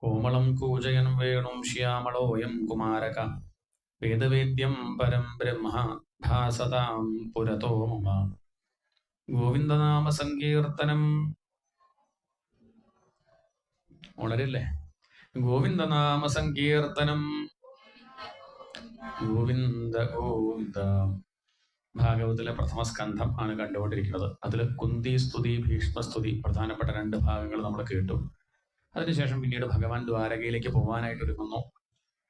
കോമളം കൂജയൻ വേണും ശ്യാമളോയം കുമാരക വേദവേദ്യം പരം ബ്രഹ്മ ഭാസതാം പുരതോ മമ. ഗോവിന്ദനാമ സങ്കീർത്തനം. ഉണരില്ലേ? ഗോവിന്ദനാമ സങ്കീർത്തനം. ഗോവിന്ദ ഗോവിന്ദ. ഭാഗവതിലെ പ്രഥമ സ്കന്ധം ആണ് കണ്ടുകൊണ്ടിരിക്കുന്നത്. അതിൽ കുന്തി സ്തുതി, ഭീഷ്മസ്തുതി പ്രധാനപ്പെട്ട 2 ഭാഗങ്ങൾ നമ്മൾ കേട്ടു. അതിനുശേഷം പിന്നീട് ഭഗവാൻ ദ്വാരകയിലേക്ക് പോകാനായിട്ട് ഒരുങ്ങുന്നു.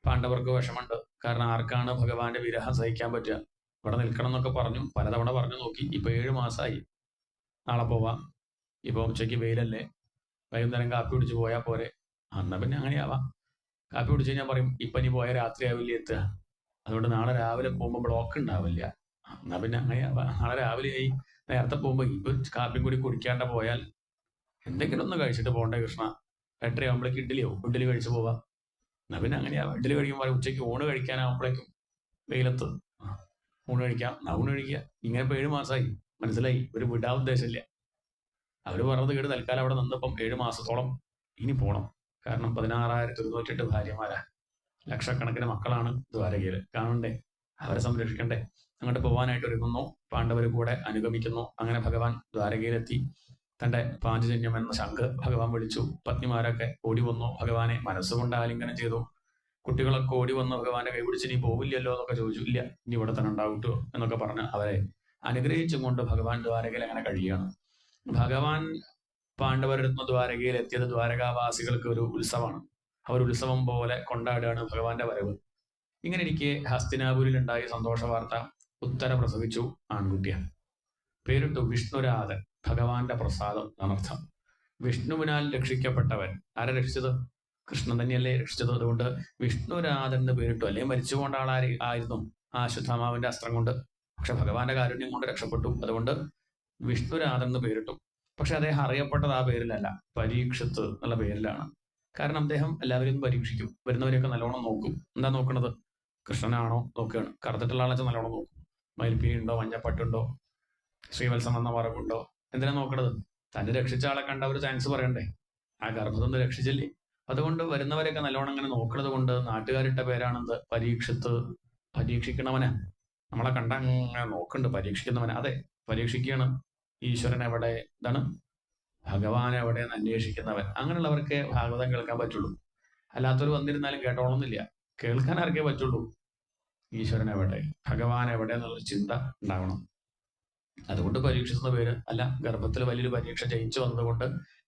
പാണ്ഡവർക്ക് വിഷമുണ്ട്. കാരണം ആർക്കാണ് ഭഗവാന്റെ വിരഹം സഹിക്കാൻ പറ്റുക? ഇവിടെ നിൽക്കണം എന്നൊക്കെ പറഞ്ഞു, പലതവണ പറഞ്ഞു നോക്കി. ഇപ്പൊ 7 മാസമായി. നാളെ പോവാം, ഇപ്പൊ ഉച്ചയ്ക്ക് വെയിലല്ലേ, വൈകുന്നേരം കാപ്പി കുടിച്ച് പോയാൽ പോരെ. എന്നാ പിന്നെ അങ്ങനെയാവാം. കാപ്പി കുടിച്ച് കഴിഞ്ഞാൽ പറയും ഇപ്പൊ നീ പോയാൽ രാത്രി ആവില്ല എത്തുക, അതുകൊണ്ട് നാളെ രാവിലെ പോകുമ്പോൾ ബ്ലോക്ക് ഉണ്ടാവില്ല. എന്നാ പിന്നെ അങ്ങനെയാവാം. നാളെ രാവിലെ ആയി നേരത്തെ പോകുമ്പോൾ ഇപ്പൊ കാപ്പിയും കൂടി കുടിക്കാണ്ട് പോയാൽ എന്തെങ്കിലും ഒന്ന് കഴിച്ചിട്ട് പോകണ്ടേ കൃഷ്ണ. 8:30 ആകുമ്പോഴേക്ക് ഇഡ്ഡലി കഴിച്ചു പോവാം. എന്നാ പിന്നെ അങ്ങനെയാവാം. ഇഡ്ഡലി കഴിക്കുമ്പോൾ ഉച്ചയ്ക്ക് ഊണ് കഴിക്കാനാകുമ്പോഴേക്കും വെയിലത്ത് ഊണ് കഴിക്കാം. ഊണ് കഴിക്കുക. ഇങ്ങനെ ഇപ്പൊ 7 മാസമായി. മനസ്സിലായി, ഒരു വിടാൻ ഉദ്ദേശമില്ല. അവര് പറഞ്ഞത് കേട്ട് തൽക്കാലം അവിടെ നിന്നപ്പം 7 മാസത്തോളം ഇനി പോണം. കാരണം 16,108 ഭാര്യമാരാ, ലക്ഷക്കണക്കിന് മക്കളാണ് ദ്വാരകയില്. കാണണ്ടേ, അവരെ സംരക്ഷിക്കണ്ടേ. അങ്ങോട്ട് പോകാനായിട്ട് ഒരുങ്ങുന്നു. പാണ്ഡവർ കൂടെ അനുഗമിക്കുന്നു. അങ്ങനെ ഭഗവാൻ ദ്വാരകയിലെത്തി. തന്റെ പാഞ്ചജന്യം എന്ന ശംഖ് ഭഗവാൻ വിളിച്ചു. പത്നിമാരൊക്കെ ഓടി വന്നു, ഭഗവാനെ മനസ്സുകൊണ്ട് ആലിംഗനം ചെയ്തു. കുട്ടികളൊക്കെ ഓടി വന്ന് ഭഗവാന്റെ കൈ പിടിച്ച് നീ പോവില്ലല്ലോ എന്നൊക്കെ ചോദിച്ചു. ഇല്ല, ഇനി ഇവിടെ തന്നെ ഉണ്ടാവട്ടോ എന്നൊക്കെ പറഞ്ഞ് അവരെ അനുഗ്രഹിച്ചും കൊണ്ട് ഭഗവാൻ ദ്വാരകയിൽ അങ്ങനെ കഴിയുകയാണ്. ഭഗവാൻ പാണ്ഡവരത്ന ദ്വാരകയിൽ എത്തിയത് ദ്വാരകാവാസികൾക്ക് ഒരു ഉത്സവമാണ്. അവർ ഉത്സവം പോലെ കൊണ്ടാടുകയാണ് ഭഗവാന്റെ വരവ്. ഇങ്ങനെ ഇരിക്കെ ഹസ്തിനാപുരിൽ ഉണ്ടായ സന്തോഷ വാർത്ത. ഉത്തര പ്രസവിച്ചു ആൺകുട്ടിയ. പേരിട്ടു വിഷ്ണുരാധൻ. ഭഗവാന്റെ പ്രസാദം എന്നർത്ഥം. വിഷ്ണുവിനാൽ രക്ഷിക്കപ്പെട്ടവൻ. ആരെ രക്ഷിച്ചത്? കൃഷ്ണൻ തന്നെയല്ലേ രക്ഷിച്ചത്. അതുകൊണ്ട് വിഷ്ണുരാധൻ എന്ന് പേരിട്ടു. അല്ലെങ്കിൽ മരിച്ചു പോകേണ്ട ആയിരുന്നു ആ അശ്വത്ഥാമാവിന്റെ അസ്ത്രം കൊണ്ട്. പക്ഷെ ഭഗവാന്റെ കാരുണ്യം കൊണ്ട് രക്ഷപ്പെട്ടു. അതുകൊണ്ട് വിഷ്ണുരാധൻ എന്ന് പേരിട്ടു. പക്ഷെ അദ്ദേഹം അറിയപ്പെട്ടത് ആ പേരിലല്ല, പരീക്ഷത്ത് എന്നുള്ള പേരിലാണ്. കാരണം അദ്ദേഹം എല്ലാവരെയും പരീക്ഷിക്കും. വരുന്നവരെയൊക്കെ നല്ലോണം നോക്കും. എന്താ നോക്കണത്? കൃഷ്ണനാണോ നോക്കുകയാണ്. കറുത്തിട്ടുള്ള ആളെ നല്ലോണം നോക്കും. മയിൽപ്പീലി ഉണ്ടോ, മഞ്ഞപ്പട്ടുണ്ടോ, ശ്രീവത്സം എന്ന മറവുണ്ടോ? എന്തിനാ നോക്കണത്? തന്നെ രക്ഷിച്ച ആളെ കണ്ട ഒരു താങ്ക്സ് പറയണ്ടേ. ആ ഗർഭത്തൊന്ന് രക്ഷിച്ചില്ലേ. അതുകൊണ്ട് വരുന്നവരെയൊക്കെ നല്ലോണം അങ്ങനെ നോക്കണത് കൊണ്ട് നാട്ടുകാരിട്ട പേരാണെന്ത്? പരീക്ഷത്ത്. പരീക്ഷിക്കണവന്. നമ്മളെ കണ്ട അങ്ങനെ നോക്കുന്നുണ്ട്, പരീക്ഷിക്കുന്നവന്. അതെ, പരീക്ഷിക്കുകയാണ്. ഈശ്വരൻ എവിടെ, എന്താണ് ഭഗവാൻ എവിടെ എന്ന് അന്വേഷിക്കുന്നവൻ. അങ്ങനെയുള്ളവർക്ക് ഭാഗവതം കേൾക്കാൻ പറ്റുള്ളൂ. അല്ലാത്തവർ വന്നിരുന്നാലും കേട്ടോളന്നില്ല. കേൾക്കാൻ ആർക്കേ പറ്റുള്ളൂ? ഈശ്വരൻ എവിടെ, ഭഗവാൻ എവിടെ എന്നുള്ളൊരു ചിന്ത ഉണ്ടാവണം. അതുകൊണ്ട് പരീക്ഷിക്കുന്ന പേര്. അല്ല, ഗർഭത്തിൽ വലിയൊരു പരീക്ഷ ജയിച്ചു വന്നതുകൊണ്ട്,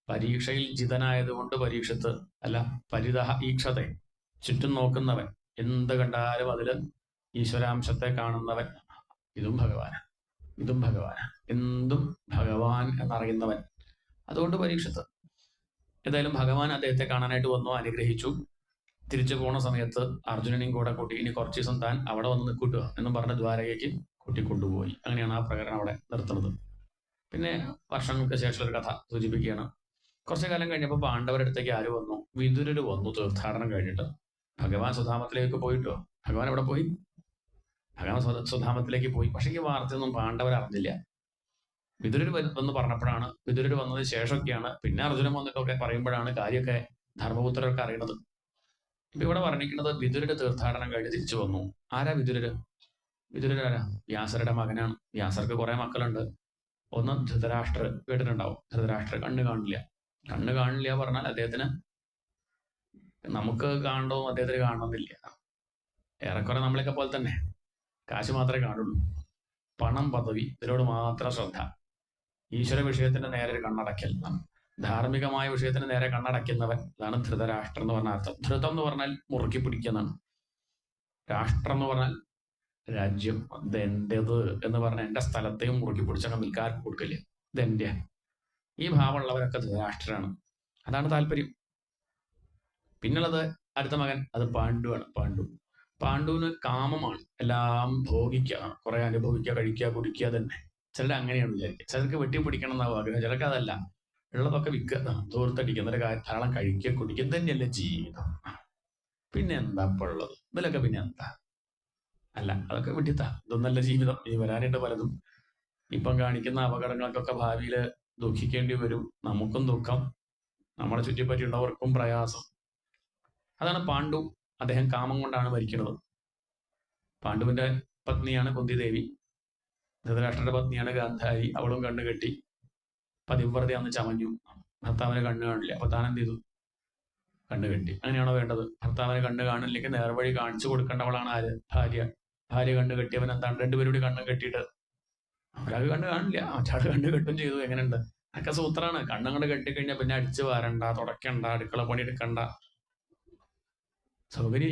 പരീക്ഷയിൽ ജിതനായതുകൊണ്ട് പരീക്ഷത്ത്. അല്ല, പരിതഹ ഈക്ഷത, ചുറ്റും നോക്കുന്നവൻ, എന്ത് കണ്ടാലും അതില് ഈശ്വരാംശത്തെ കാണുന്നവൻ. ഇതും ഭഗവാനാ, ഇതും ഭഗവാനാ, എന്തും ഭഗവാൻ എന്നറിയുന്നവൻ. അതുകൊണ്ട് പരീക്ഷത്ത്. ഏതായാലും ഭഗവാൻ അദ്ദേഹത്തെ കാണാനായിട്ട് വന്നു, അനുഗ്രഹിച്ചു. തിരിച്ചു പോണ സമയത്ത് അർജുനനെയും കൂടെ കൂട്ടി ഇനി കുറച്ച് ദിവസം താൻ അവിടെ വന്ന് നിൽക്കൂട്ടുക എന്നും പറഞ്ഞ് ദ്വാരകയ്ക്ക് കൂട്ടിക്കൊണ്ടുപോയി. അങ്ങനെയാണ് ആ പ്രകടനം അവിടെ നിർത്തുന്നത്. പിന്നെ വർഷങ്ങൾക്ക് ശേഷം ഒരു കഥ സൂചിപ്പിക്കുകയാണ്. കുറച്ചു കാലം കഴിഞ്ഞപ്പോൾ പാണ്ഡവരുടെ അടുത്തേക്ക് ആര് വന്നു? വിതുരര് വന്നു, തീർത്ഥാടനം കഴിഞ്ഞിട്ട്. ഭഗവാൻ സുധാമത്തിലേക്ക് പോയിട്ടോ. ഭഗവാൻ എവിടെ പോയി? ഭഗവാൻ സുധാമത്തിലേക്ക് പോയി. പക്ഷെ ഈ വാർത്തയൊന്നും പാണ്ഡവർ അറിഞ്ഞില്ല. വിതുരര് വന്ന് പറഞ്ഞപ്പോഴാണ്, വിതുരര് വന്നതിന് ശേഷമൊക്കെയാണ്, പിന്നെ അർജുനൻ വന്നിട്ടൊക്കെ പറയുമ്പോഴാണ് കാര്യമൊക്കെ ധർമ്മപുത്രർക്ക് അറിയണത്. ഇപ്പൊ ഇവിടെ പറഞ്ഞിരിക്കുന്നത് വിതുരര് തീർത്ഥാടനം കഴിഞ്ഞ് തിരിച്ചു വന്നു. ആരാ വിതുരര്? വിതുരര് ആരാ? വ്യാസരുടെ മകനാണ്. വ്യാസർക്ക് കുറെ മക്കളുണ്ട്. ഒന്ന് ധൃതരാഷ്ട്ര, കേട്ടിട്ടുണ്ടാവും. ധൃതരാഷ്ട്ര കണ്ണ് കാണില്ല. കണ്ണ് കാണില്ല പറഞ്ഞാൽ അദ്ദേഹത്തിന് നമുക്ക് കാണണ്ടോ, അദ്ദേഹത്തിന് കാണണമെന്നില്ല. ഏറെക്കുറെ നമ്മളെയൊക്കെ പോലെ തന്നെ കാശ് മാത്രമേ കാണുള്ളൂ. പണം, പദവി, ഇതിനോട് മാത്രം ശ്രദ്ധ. ഈശ്വര വിഷയത്തിന്റെ നേരെ കണ്ണടക്കൽ, ധാർമ്മികമായ വിഷയത്തിന് നേരെ കണ്ണടയ്ക്കുന്നവൻ. അതാണ് ധൃതരാഷ്ട്രം എന്ന് പറഞ്ഞ അർത്ഥം. ധൃതം എന്ന് പറഞ്ഞാൽ മുറുക്കി പിടിക്കുന്നതാണ്. രാഷ്ട്രം എന്ന് പറഞ്ഞാൽ രാജ്യം. ഇത് എന്റേത് എന്ന് പറഞ്ഞാൽ എന്റെ സ്ഥലത്തെയും മുറുക്കി പിടിച്ചങ്ങ് നിൽക്കാർക്ക് കൊടുക്കില്ല. ഇതെന്റെ. ഈ ഭാവമുള്ളവരൊക്കെ ധൃതരാഷ്ട്രാണ്. അതാണ് താല്പര്യം. പിന്നുള്ളത് അടുത്ത മകൻ, അത് പാണ്ഡുവാണ്. പാണ്ഡുവിന് കാമമാണ്. എല്ലാം ഭോഗിക്കുക, കുറെ അനുഭവിക്കുക, കഴിക്കുക, കുടിക്കുക തന്നെ. ചിലർ അങ്ങനെയാണ് വിചാരിക്കുക. ചിലർക്ക് വെട്ടിപ്പിടിക്കണം എന്നാ ആഗ്രഹം. ചിലർക്ക് അതല്ല, ഉള്ളതൊക്കെ വിൽക്കുക, ദൂർത്തടിക്കുക, എന്നൊരു ധാരാളം കഴിക്കുക, കുടിക്കുക തന്നെയല്ലേ ജീവിതം. പിന്നെ എന്താ ഇപ്പൊ ഉള്ളത്? ഇതിലൊക്കെ പിന്നെ എന്താ? അല്ല, അതൊക്കെ വിട്ടിത്താ. ഇതൊന്നല്ല ജീവിതം. ഇനി വരാനായിട്ട് പലതും. ഇപ്പം കാണിക്കുന്ന അപകടങ്ങൾക്കൊക്കെ ഭാവിയിൽ ദുഃഖിക്കേണ്ടി വരും. നമുക്കും ദുഃഖം, നമ്മളെ ചുറ്റിപ്പറ്റിയുള്ളവർക്കും പ്രയാസം. അതാണ് പാണ്ഡു. അദ്ദേഹം കാമം കൊണ്ടാണ് മരിക്കുന്നത്. പാണ്ഡുവിന്റെ പത്നിയാണ് കുന്തിദേവി, ധൃതരാഷ്ട്രന്റെ പത്നിയാണ് ഗാന്ധാരി. അവളും കണ്ണു കെട്ടി പതിവ്രത അന്ന് ചമഞ്ഞു. ഭർത്താവിന് കണ്ണ് കാണില്ല, അപ്പൊ താൻ എന്ത് ചെയ്തു? കണ്ണ് കെട്ടി. അങ്ങനെയാണോ വേണ്ടത്? ഭർത്താവിന് കണ്ണ് കാണില്ലെങ്കിൽ നേർവഴി കാണിച്ചു കൊടുക്കേണ്ടവളാണ് ആര്? ഭാര്യ. ഭാര്യ കണ്ണ് കെട്ടിയവൻ എന്താണ്? രണ്ടുപേരും കൂടി കണ്ണ് കെട്ടിയിട്ട് ഒരാൾക്ക് കണ്ണ് കാണില്ല, മറ്റാൾ കണ്ണ് കെട്ടും ചെയ്തു. എങ്ങനെയുണ്ട്? ഒക്കെ സൂത്രാണ്. കണ്ണുകൊണ്ട് കെട്ടിക്കഴിഞ്ഞാൽ പിന്നെ അടിച്ചു വാരണ്ട, തുടയ്ക്കണ്ട, അടുക്കള പണി എടുക്കണ്ട, സൗകര്യ.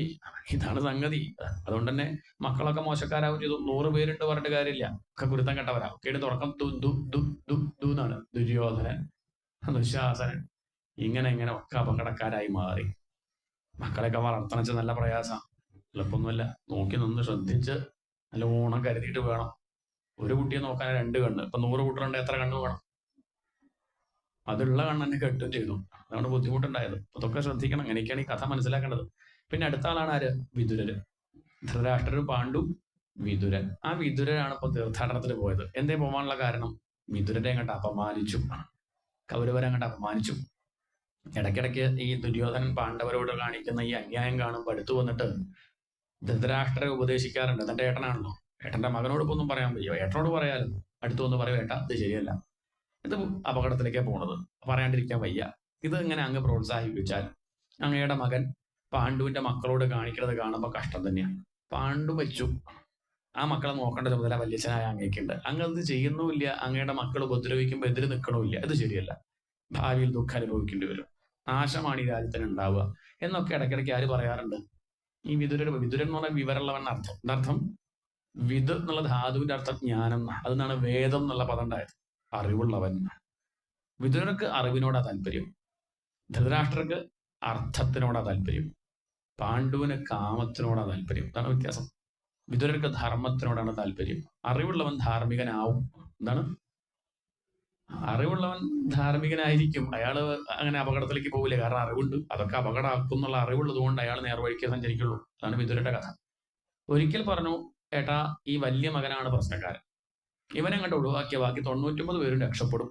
ഇതാണ് സംഗതി. അതുകൊണ്ട് തന്നെ മക്കളൊക്കെ മോശക്കാരാവും ചെയ്തു. 100 പേരുണ്ട് പറഞ്ഞിട്ട് കാര്യമില്ല, ഒക്കെ ഗുരുത്തം കെട്ടവരാ. ഒക്കെയാണ് തുടക്കം എന്നാണ്. ദുര്യോധനൻ, ദുശാസനൻ, ഇങ്ങനെ ഒക്കെ അപകടക്കാരായി മാറി. മക്കളെയൊക്കെ വളർത്തണച്ച നല്ല പ്രയാസം, എളുപ്പമൊന്നുമല്ല. നോക്കി നിന്ന് ശ്രദ്ധിച്ച് നല്ല ഓണം കരുതിയിട്ട് വേണം. ഒരു കുട്ടിയെ നോക്കാൻ 2 കണ്ണ്. ഇപ്പൊ 100 കൂട്ടറുണ്ട്, എത്ര കണ്ണ് വേണം? അതുള്ള കണ്ണെന്നെ കെട്ടും ചെയ്തു. അതാണ് ബുദ്ധിമുട്ടുണ്ടായത്. അതൊക്കെ ശ്രദ്ധിക്കണം. അങ്ങനെയൊക്കെയാണ് ഈ കഥ മനസ്സിലാക്കേണ്ടത്. പിന്നെ അടുത്ത ആളാണ് ആര്? വിതുരര്. ധൃതരാഷ്ട്രരും പാണ്ഡു, വിതുരൻ. ആ വിതുരനാണ് ഇപ്പൊ തീർത്ഥാടനത്തിന് പോയത്. എന്തേ പോകാനുള്ള കാരണം? വിതുരനെ അങ്ങോട്ട് അപമാനിച്ചു, കൗരവരെ അങ്ങോട്ട് അപമാനിച്ചു. ഇടയ്ക്കിടയ്ക്ക് ഈ ദുര്യോധനൻ പാണ്ഡവരോട് കാണിക്കുന്ന ഈ അന്യായം കാണുമ്പോൾ അടുത്തു വന്നിട്ട് ധൃതരാഷ്ട്രരെ ഉപദേശിക്കാറുണ്ട്. തന്റെ ഏട്ടനാണല്ലോ, ഏട്ടന്റെ മകനോട് ഇപ്പൊ ഒന്നും പറയാൻ വയ്യ, ഏട്ടനോട് പറയാലും അടുത്തു വന്ന് പറയും, ഏട്ടാ ഇത് ശരിയല്ല, ഇത് അപകടത്തിലേക്കാണ് പോണത്, പറയാണ്ടിരിക്കാൻ വയ്യ. ഇത് ഇങ്ങനെ അങ്ങ് പ്രോത്സാഹിപ്പിച്ചാൽ അങ്ങയുടെ മകൻ പാണ്ഡുവിന്റെ മക്കളോട് കാണിക്കുന്നത് കാണുമ്പോൾ കഷ്ടം തന്നെയാണ്. പാണ്ഡു വെച്ചു, ആ മക്കളെ നോക്കേണ്ട ചുമതല വല്യച്ഛനായ അങ്ങേക്കുണ്ട്. അങ്ങ് അത് ചെയ്യുന്നുമില്ല, അങ്ങയുടെ മക്കൾ ഉപദ്രവിക്കുമ്പോൾ എതിര് നിൽക്കണമില്ല. ഇത് ശരിയല്ല, ഭാവിയിൽ ദുഃഖം അനുഭവിക്കേണ്ടി വരും, നാശമാണ് ഈ രാജ്യത്തിന് ഉണ്ടാവുക എന്നൊക്കെ ഇടയ്ക്കിടയ്ക്ക് ആര് പറയാറുണ്ട്? ഈ വിതുരൻ എന്ന് പറഞ്ഞാൽ വിവരമുള്ളവൻ അർത്ഥം. എന്താർത്ഥം? വിത് എന്നുള്ള ധാതുവിന്റെ അർത്ഥം ജ്ഞാനം. അതെന്നാണ് വേദം എന്നുള്ള പദം ഉണ്ടായത്, അറിവുള്ളവൻ. വിതുരർക്ക് അറിവിനോടാ താല്പര്യം, ധൃതരാഷ്ട്രർക്ക് അർത്ഥത്തിനോടാ താല്പര്യം, പാണ്ഡുവിന് കാമത്തിനോടാ താല്പര്യം. ഇതാണ് വ്യത്യാസം. വിതുരർക്ക് ധർമ്മത്തിനോടാണ് താല്പര്യം. അറിവുള്ളവൻ ധാർമ്മികനാവും. എന്താണ്? അറിവുള്ളവൻ ധാർമ്മികനായിരിക്കും. അയാൾ അങ്ങനെ അപകടത്തിലേക്ക് പോകില്ല, കാരണം അറിവുണ്ട്. അതൊക്കെ അപകടമാക്കും എന്നുള്ള അറിവുള്ളത് കൊണ്ട് അയാൾ നേർവഴിക്ക് സഞ്ചരിക്കുള്ളൂ. അതാണ് വിതുരന്റെ കഥ. ഒരിക്കൽ പറഞ്ഞു, ഏട്ടാ ഈ വലിയ മകനാണ് പ്രശ്നക്കാരൻ, ഇവനെ അങ്ങോട്ട് ഒഴിവാക്കിയ ബാക്കി 99 പേരും രക്ഷപ്പെടും.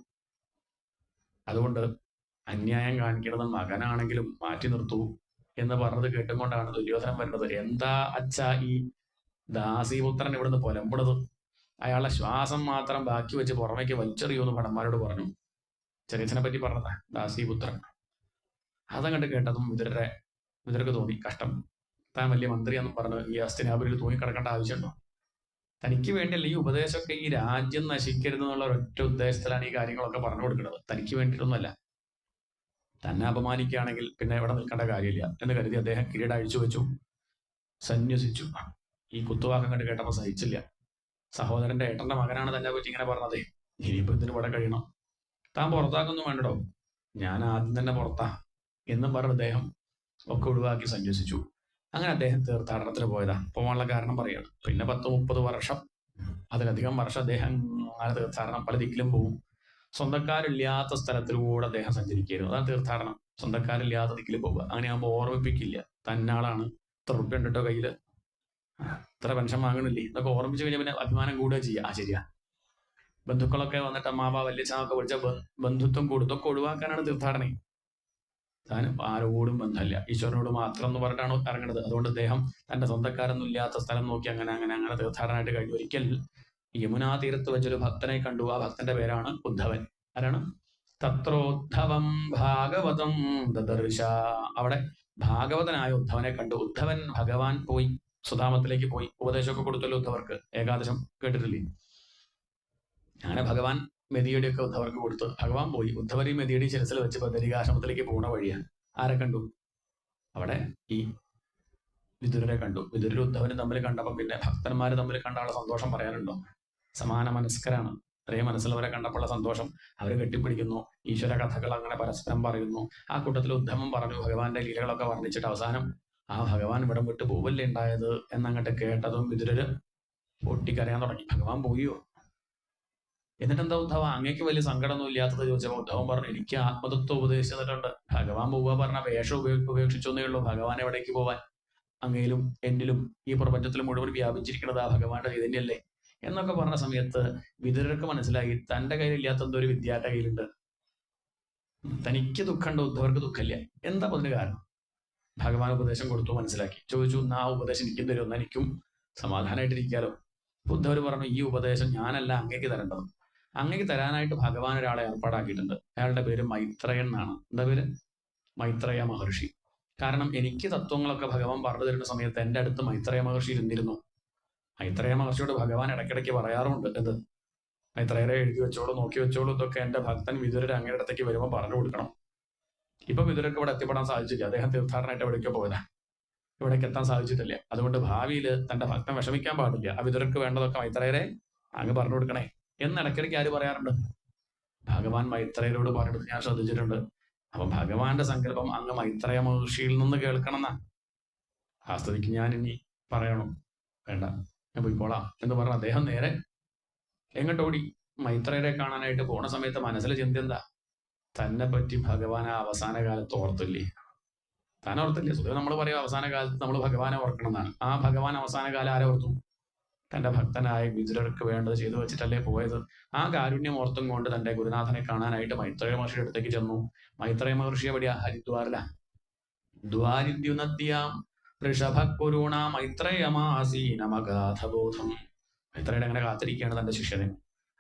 അതുകൊണ്ട് അന്യായം കാണിക്കുന്നത് മകനാണെങ്കിലും മാറ്റി നിർത്തൂ എന്ന് പറഞ്ഞത് കേട്ടുകൊണ്ടാണ് ദുര്യോധനൻ വരുന്നത്. എന്താ അച്ഛാ ഈ ദാസീപുത്രൻ ഇവിടുന്ന് പൊലമ്പുന്നത്? അയാളുടെ ശ്വാസം മാത്രം ബാക്കി വെച്ച് പുറമേക്ക് വലിച്ചെറിയൂന്ന് ഭടന്മാരോട് പറഞ്ഞു. ചരിത്രനെ പറ്റി പറഞ്ഞതാ, ദാസീപുത്രൻ. അതങ്ങോട്ട് കേട്ടതും വിതുരർക്ക് തോന്നി, കഷ്ടം, താൻ വലിയ മന്ത്രിയാന്ന് പറഞ്ഞു ഈ ഹസ്തിനാപുരിയിൽ തൂങ്ങിക്കിടക്കേണ്ട ആവശ്യമുണ്ടോ? തനിക്ക് വേണ്ടിയല്ല ഈ ഉപദേശമൊക്കെ, ഈ രാജ്യം നശിക്കരുത് എന്നുള്ള ഒരൊറ്റ ഉദ്ദേശത്തിലാണ് ഈ കാര്യങ്ങളൊക്കെ പറഞ്ഞു കൊടുക്കുന്നത്. തനിക്ക് വേണ്ടിയിട്ടൊന്നുമല്ല. തന്നെ അപമാനിക്കുകയാണെങ്കിൽ പിന്നെ എവിടെ നിൽക്കേണ്ട കാര്യമില്ല എന്ന് കരുതി അദ്ദേഹം കിരീടം അഴിച്ചു വെച്ചു, സന്യസിച്ചു. ഈ കുത്തുവാക്കം കണ്ട് കേട്ടപ്പോൾ സഹിച്ചില്ല. സഹോദരന്റെ ഏട്ടന്റെ മകനാണ് തന്നെ പറ്റി ഇങ്ങനെ പറഞ്ഞതേ, ഇനിയിപ്പോ ഇതിന് ഇവിടെ കഴിയണം, താൻ പുറത്താക്കൊന്നും വേണ്ടടോ, ഞാൻ ആദ്യം തന്നെ പുറത്താ എന്നും പറഞ്ഞ് അദ്ദേഹം ഒക്കെ ഒഴിവാക്കി സന്യസിച്ചു. അങ്ങനെ അദ്ദേഹം തീർത്ഥാടനത്തിന് പോയതാ. പോകാനുള്ള കാരണം പറയാണ്. പിന്നെ 10-30 വർഷം, അതിലധികം വർഷം അദ്ദേഹം അങ്ങനെ തീർത്ഥാടനം പല ദിക്കിലും പോകും. സ്വന്തക്കാരില്ലാത്ത സ്ഥലത്തിലൂടെ അദ്ദേഹം സഞ്ചരിക്കുകയായിരുന്നു. അതാണ് തീർത്ഥാടനം. സ്വന്തക്കാരില്ലാത്ത ദിക്കിൽ പോവുക. അങ്ങനെയാകുമ്പോൾ ഓർമ്മിപ്പിക്കില്ല, തന്നാളാണ്, ഇത്ര റുപ്യ ഉണ്ടിട്ടോ കയ്യില്, ഇത്ര പെൻഷൻ വാങ്ങണില്ലേ എന്നൊക്കെ ഓർമ്മിച്ച് കഴിഞ്ഞാൽ പിന്നെ അഭിമാനം കൂടുക ചെയ്യുക. ശരിയാ, ബന്ധുക്കളൊക്കെ വന്നിട്ട് അമ്മാവ വല്യച്ഛനൊക്കെ വിളിച്ച ബന്ധുത്വം കൂടുത്തൊക്കെ ഒഴിവാക്കാനാണ് തീർത്ഥാടനം. താൻ ആരോടും ബന്ധമില്ല, ഈശ്വരനോട് മാത്രം എന്ന് പറഞ്ഞിട്ടാണ് ഇറങ്ങുന്നത്. അതുകൊണ്ട് അദ്ദേഹം തന്റെ സ്വന്തക്കാരൊന്നും ഇല്ലാത്ത സ്ഥലം നോക്കി അങ്ങനെ തീർത്ഥാടനമായിട്ട് കഴിഞ്ഞു. ഒരിക്കൽ യമുനാ തീരത്ത് വെച്ചൊരു ഭക്തനെ കണ്ടു. ആ ഭക്തന്റെ പേരാണ് ഉദ്ധവൻ. ആരാണ്? തത്രോദ്ധവം ഭാഗവതം ദദർശ. അവിടെ ഭാഗവതനായ ഉദ്ധവനെ കണ്ടു. ഉദ്ധവൻ ഭഗവാൻ പോയി സുധാമത്തിലേക്ക് പോയി ഉപദേശമൊക്കെ കൊടുത്തല്ലോ ഉദ്ധവർക്ക്. ഏകാദശം കേട്ടിട്ടില്ലേ? അങ്ങനെ ഭഗവാൻ മെതിയടിയൊക്കെ ഉദ്ധവർക്ക് കൊടുത്ത് ഭഗവാൻ പോയി. ഉദ്ധവരി മെതിയടി ശിരസിൽ വെച്ച് ബദരികാശ്രമത്തിലേക്ക് പോണ വഴിയാണ്. ആരെ കണ്ടു? അവിടെ ഈ വിതുരരെ കണ്ടു. വിതുരരും ഉദ്ധവനും തമ്മിൽ കണ്ടപ്പോൾ പിന്നെ ഭക്തന്മാര് തമ്മിൽ കണ്ടാലുള്ള സന്തോഷം പറയാനുണ്ടോ? സമാന മനസ്കരാണ്. ഒരേ മനസ്സിലുള്ളവരെ കണ്ടപ്പോഴുള്ള സന്തോഷം. അവര് കെട്ടിപ്പിടിക്കുന്നു, ഈശ്വര കഥകൾ അങ്ങനെ പരസ്പരം പറയുന്നു. ആ കൂട്ടത്തിൽ ഉദ്ധവൻ പറഞ്ഞു, ഭഗവാന്റെ ലീലകളൊക്കെ വർണ്ണിച്ചിട്ട് അവസാനം ആ ഭഗവാൻ ഇവിടം വിട്ട് പോവല്ലേ ഉണ്ടായത് എന്നങ്ങോട്ട് കേട്ടതും വിതുരര് പൊട്ടിക്കരയാൻ തുടങ്ങി. ഭഗവാൻ പോയോ? എന്നിട്ടെന്താ ഉദ്ധവ, അങ്ങേക്ക് വലിയ സങ്കടമൊന്നും ഇല്ലാത്തത് ചോദിച്ചപ്പോൾ ഉദ്ധവൻ പറഞ്ഞു, എനിക്ക് ആത്മതത്വം ഉപദേശിച്ചിട്ടുണ്ട്. ഭഗവാൻ പോവുക പറഞ്ഞ വേഷം ഉപേക്ഷിച്ചൊന്നേ ഉള്ളൂ. ഭഗവാൻ എവിടേക്ക് പോവാൻ? അങ്ങയിലും എന്നിലും ഈ പ്രപഞ്ചത്തിൽ മുഴുവൻ വ്യാപിച്ചിരിക്കുന്നത് ആ ഭഗവാന്റെ ചൈതന്യല്ലേ എന്നൊക്കെ പറഞ്ഞ സമയത്ത് വിതുരർക്ക് മനസ്സിലായി, തന്റെ കയ്യിലില്ലാത്ത എന്തോ ഒരു വിദ്യാന്റെ കയ്യിലുണ്ട്. തനിക്ക് ദുഃഖമുണ്ട്, ഉദ്ധവർക്ക് ദുഃഖമില്ല. എന്താ അതിന് കാരണം? ഭഗവാൻ ഉപദേശം കൊടുത്തു, മനസ്സിലാക്കി. ചോദിച്ചു, ആ ഉപദേശം എനിക്കും തരുമെന്ന്, എനിക്കും സമാധാനമായിട്ടിരിക്കാലോ. ബുദ്ധവർ പറഞ്ഞു, ഈ ഉപദേശം ഞാനല്ല അങ്ങേക്ക് തരേണ്ടത്. അങ്ങേക്ക് തരാനായിട്ട് ഭഗവാൻ ഒരാളെ ഏർപ്പാടാക്കിയിട്ടുണ്ട്. അയാളുടെ പേര് മൈത്രേയൻ എന്നാണ്. എന്താ പേര്? മൈത്രേയ മഹർഷി. കാരണം എനിക്ക് തത്വങ്ങളൊക്കെ ഭഗവാൻ പറഞ്ഞു തരുന്ന സമയത്ത് എൻ്റെ അടുത്ത് മൈത്രേയ മഹർഷി ഇരുന്നിരുന്നു. മൈത്രേയ മഹർഷിയോട് ഭഗവാൻ ഇടയ്ക്കിടയ്ക്ക് പറയാറുണ്ട്, എന്ത്? മൈത്രേയരെ എഴുതി വെച്ചോളൂ, നോക്കി വെച്ചോളൂ, ഇതൊക്കെ എൻ്റെ ഭക്തൻ വിതുരർ അങ്ങയുടെ അടുത്തേക്ക് വരുമ്പോൾ പറഞ്ഞു കൊടുക്കണം. ഇപ്പൊ വിതുരർക്ക് ഇവിടെ എത്തിപ്പെടാൻ സാധിച്ചില്ല. അദ്ദേഹം തീർത്ഥാടനമായിട്ട് എവിടേക്കോ പോയതാ, ഇവിടേക്ക് എത്താൻ സാധിച്ചിട്ടില്ല. അതുകൊണ്ട് ഭാവിയിൽ തന്റെ ഭക്തൻ വിഷമിക്കാൻ പാടില്ല. ആ വിതുരർക്ക് വേണ്ടതൊക്കെ മൈത്രേയരെ അങ്ങ് പറഞ്ഞു കൊടുക്കണേ എന്ന് ഇടയ്ക്കിടയ്ക്ക് ആര് പറയാറുണ്ട്? ഭഗവാൻ മൈത്രേയരോട് പറയുന്നത് ഞാൻ ശ്രദ്ധിച്ചിട്ടുണ്ട്. അപ്പൊ ഭഗവാന്റെ സങ്കല്പം അങ്ങ് മൈത്രേയ മഹർഷിയിൽ നിന്ന് കേൾക്കണം എന്നാ. ആ സ്ഥിതിക്ക് ഞാൻ ഇനി പറയണം? വേണ്ട, ഞാൻ പോയിക്കോളാം എന്ന് പറഞ്ഞ അദ്ദേഹം നേരെ എങ്ങോട്ടോടി? മൈത്രേയരെ കാണാനായിട്ട് പോണ സമയത്ത് മനസ്സിലെ ചിന്ത എന്താ? തന്നെ പറ്റി ഭഗവാൻ ആ അവസാന കാലത്ത് ഓർത്തില്ലേ? താൻ ഓർത്തില്ലേ? സ്വയം നമ്മൾ പറയും അവസാന കാലത്ത് നമ്മൾ ഭഗവാനെ ഓർക്കണം എന്നാണ്. ആ ഭഗവാൻ അവസാന കാലം ആരെ ഓർത്തു? തന്റെ ഭക്തനായ വിതുരർക്ക് വേണ്ടത് ചെയ്തു വെച്ചിട്ടല്ലേ പോയത്. ആ കാരുണ്യം ഓർത്തും കൊണ്ട് തന്റെ ഗുരുനാഥനെ കാണാനായിട്ട് മൈത്രേയ മഹർഷിയുടെ അടുത്തേക്ക് ചെന്നു. മൈത്രേയ മഹർഷി എവിടെയാ? ഹരിദ്വാറില. ദ്വാരിദ്യുനദ്യാം ഋഷഭക്കുരുണ മൈത്രേയമാസീനമഗാധബോധം. മൈത്രേയുടെ അങ്ങനെ കാത്തിരിക്കുകയാണ് തന്റെ ശിഷ്യനെ.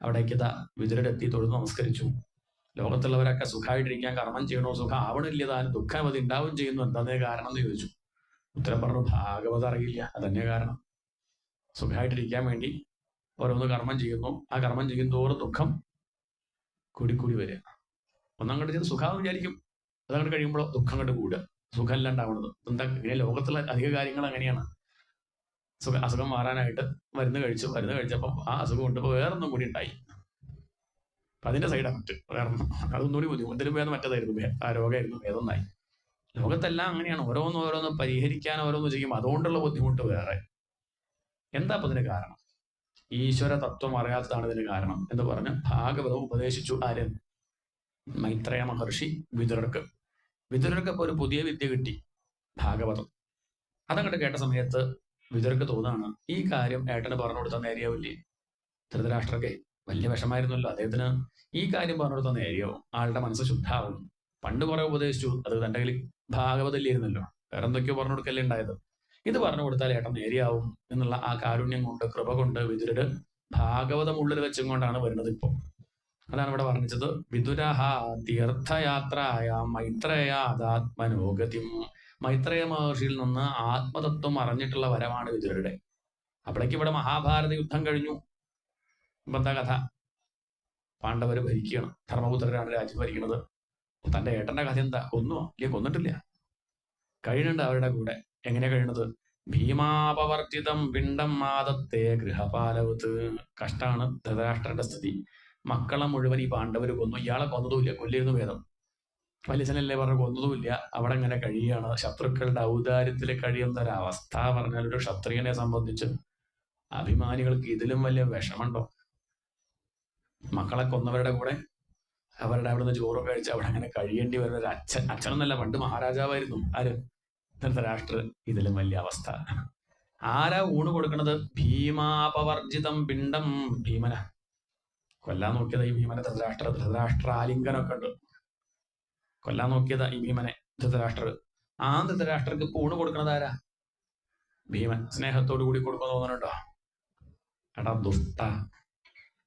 അവിടേക്ക് വിതുരർ എത്തി, തൊഴുതു നമസ്കരിച്ചു. ലോകത്തുള്ളവരൊക്കെ സുഖമായിട്ടിരിക്കാൻ കർമ്മം ചെയ്യണോ? സുഖം ആവണില്ല, താൻ ദുഃഖം അത് ഉണ്ടാവും ചെയ്യുന്നു. എന്താ കാരണം എന്ന് ചോദിച്ചു. ഉത്തരം പറഞ്ഞു, ഭാഗവത അറിയില്ല, അതന്നെ കാരണം. സുഖമായിട്ടിരിക്കാൻ വേണ്ടി ഓരോന്ന് കർമ്മം ചെയ്യുന്നു. ആ കർമ്മം ചെയ്യുന്നതോറും ദുഃഖം കൂടിക്കൂടി വരിക. ഒന്നങ്ങോട്ട് ചെയ്ത് സുഖം വിചാരിക്കും, അതങ്ങോട്ട് കഴിയുമ്പോൾ ദുഃഖം കണ്ട് കൂടുക, സുഖമല്ല ഉണ്ടാവുന്നത്. എന്താ ഇങ്ങനെ ലോകത്തുള്ള അധിക കാര്യങ്ങൾ അങ്ങനെയാണ്. അസുഖം മാറാനായിട്ട് മരുന്ന് കഴിച്ചപ്പം ആ അസുഖം കൊണ്ട് വേറൊന്നും കൂടി ഉണ്ടായി. അപ്പൊ അതിന്റെ സൈഡ് എഫക്റ്റ് വേറൊന്നും, അതൊന്നുകൂടി ബുദ്ധിമുട്ടിലും ഭേദം മറ്റേതായിരുന്നു, ആ രോഗമായിരുന്നു ഭേദമൊന്നായി. ലോകത്തെല്ലാം അങ്ങനെയാണ്. ഓരോന്ന് പരിഹരിക്കാൻ ഓരോന്ന് ചെയ്യും, അതുകൊണ്ടുള്ള ബുദ്ധിമുട്ട് വേറെ. എന്താ അപ്പൊ ഇതിന് കാരണം? ഈശ്വര തത്വം അറിയാത്തതാണ് ഇതിന് കാരണം എന്ന് പറഞ്ഞ് ഭാഗവതം ഉപദേശിച്ചു. ആര്? മൈത്രേയ മഹർഷി വിതുരർക്ക്. വിതുരർക്ക് ഇപ്പൊ ഒരു പുതിയ വിദ്യ കിട്ടി, ഭാഗവതം. അതങ്ങോട്ട് കേട്ട സമയത്ത് വിതുരർക്ക് തോന്നാണ്, ഈ കാര്യം ഏട്ടന് പറഞ്ഞു കൊടുത്താൽ നേരെയാവില്ലേ? ധൃതരാഷ്ട്രക്കെ വലിയ വിഷമായിരുന്നല്ലോ, അദ്ദേഹത്തിന് ഈ കാര്യം പറഞ്ഞു കൊടുത്താൽ നേരെയാവും, ആളുടെ മനസ്സ് ശുദ്ധാവും. പണ്ട് കുറെ ഉപദേശിച്ചു, അത് തന്റെ കയ്യിൽ ഭാഗവതല്ലായിരുന്നല്ലോ, വേറെ എന്തൊക്കെയോ പറഞ്ഞു കൊടുക്കല്ലേ ഉണ്ടായത്. ഇത് പറഞ്ഞു കൊടുത്താൽ ഏട്ടൻ നേരെയാവും എന്നുള്ള ആ കാരുണ്യം കൊണ്ട്, കൃപ കൊണ്ട് വിതുരര് ഭാഗവതം ഉള്ളിൽ വെച്ചും കൊണ്ടാണ് വരുന്നത്. ഇപ്പൊ അതാണ് ഇവിടെ വർണ്ണിച്ചത്. വിതുരഹ തീർത്ഥയാത്രായ മൈത്രേയാദാത്മനോഗതിം. മൈത്രേയ മഹർഷിയിൽ നിന്ന് ആത്മതത്വം അറിഞ്ഞിട്ടുള്ള വരമാണ് വിതുരരുടെ. അപ്പോഴേക്ക് ഇവിടെ മഹാഭാരത യുദ്ധം കഴിഞ്ഞു. ഇപ്പൊ എന്താ കഥ? പാണ്ഡവര് ഭരിക്കുകയാണ്, ധർമ്മപുത്രരാണ് രാജ്യം ഭരിക്കുന്നത്. തന്റെ ഏട്ടന്റെ കഥ എന്താ? കൊന്നോ? ഇല്ലേ, കൊന്നിട്ടില്ല, കഴിയുന്നുണ്ട് അവരുടെ കൂടെ. എങ്ങനെയാ കഴിയുന്നത്? ഭീമാപവർത്തിതം പിണ്ടം മാതത്തെ ഗൃഹപാലവത്ത്. കഷ്ടാണ് ധൃതരാഷ്ട്രന്റെ സ്ഥിതി. മക്കളെ മുഴുവൻ ഈ പാണ്ഡവര് കൊന്നു. ഇയാളെ കൊന്നതുമില്ല, കൊല്ലിരുന്നു ഭേദം. വലിച്ചനല്ലേ പറഞ്ഞു, കൊന്നതുമില്ല. അവിടെ ഇങ്ങനെ കഴിയുകയാണ്. ശത്രുക്കളുടെ ഔദാര്യത്തിൽ കഴിയുന്ന ഒരവസ്ഥ പറഞ്ഞാൽ ഒരു ക്ഷത്രിയനെ സംബന്ധിച്ച് അഭിമാനികൾക്ക് ഇതിലും വലിയ വിഷമുണ്ടോ? മക്കളെ കൊന്നവരുടെ കൂടെ അവരുടെ അവിടുന്ന് ചോറും കഴിച്ച് അവിടെ അങ്ങനെ കഴിയേണ്ടി വരുന്ന ഒരു അച്ഛനൊന്നല്ല, പണ്ട് മഹാരാജാവായിരുന്നു. ആര്? ധൃതരാഷ്ട്ര. ഇതിലും വലിയ അവസ്ഥ. ആരാ ഊണ് കൊടുക്കണത്? ഭീമാപവർജിതം പിണ്ടം. ഭീമന കൊല്ലാൻ നോക്കിയതാ ഈ ഭീമനെ ധൃതരാഷ്ട്ര ആലിംഗനൊക്കെ ഉണ്ട്. കൊല്ലാൻ നോക്കിയതാ ഈ ഭീമനെ ധൃതരാഷ്ട്ര. ആ ധൃതരാഷ്ട്രക്ക് ഊണ് കൊടുക്കണത് ആരാ? ഭീമൻ. സ്നേഹത്തോടു കൂടി കൊടുക്കുന്നു തോന്നുന്നുണ്ടോ? എടാ ദുഷ്ട,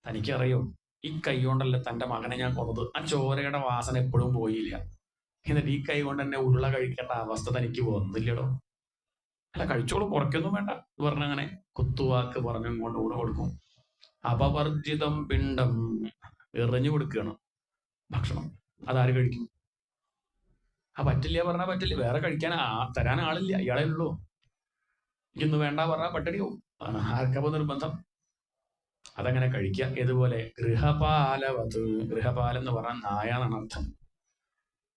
തനിക്കറിയോ ഈ കൈ കൊണ്ടല്ലേ തന്റെ മകനെ ഞാൻ കൊന്നത്? ആ ചോരയുടെ വാസന എപ്പോഴും പോയില്ല. എന്നിട്ട് ഈ കൈ കൊണ്ട് തന്നെ ഉരുള കഴിക്കേണ്ട അവസ്ഥ തനിക്ക് വന്നില്ലടോ. അല്ല, കഴിച്ചോളൂ, കുറയ്ക്കൊന്നും വേണ്ട എന്ന് പറഞ്ഞങ്ങനെ കുത്തുവാക്ക് പറഞ്ഞു കൊണ്ട് ഊണ് കൊടുക്കും. അപവർജിതം പിണ്ടം, എറിഞ്ഞു കൊടുക്കുകയാണ് ഭക്ഷണം. അതാര് കഴിക്കും? ആ പറ്റില്ല പറഞ്ഞാൽ പറ്റില്ല, വേറെ കഴിക്കാൻ തരാൻ ആളില്ല, ഇയാളെ ഉള്ളൂ. ഇന്ന് വേണ്ട പറഞ്ഞാൽ പട്ടിണിയോ? ആർക്കപ്പോ നിർബന്ധം? അതങ്ങനെ കഴിക്കുക. ഇതുപോലെ ഗൃഹപാലവത്. ഗൃഹപാലം എന്ന് പറഞ്ഞാൽ നായ എന്നാണ് അർത്ഥം.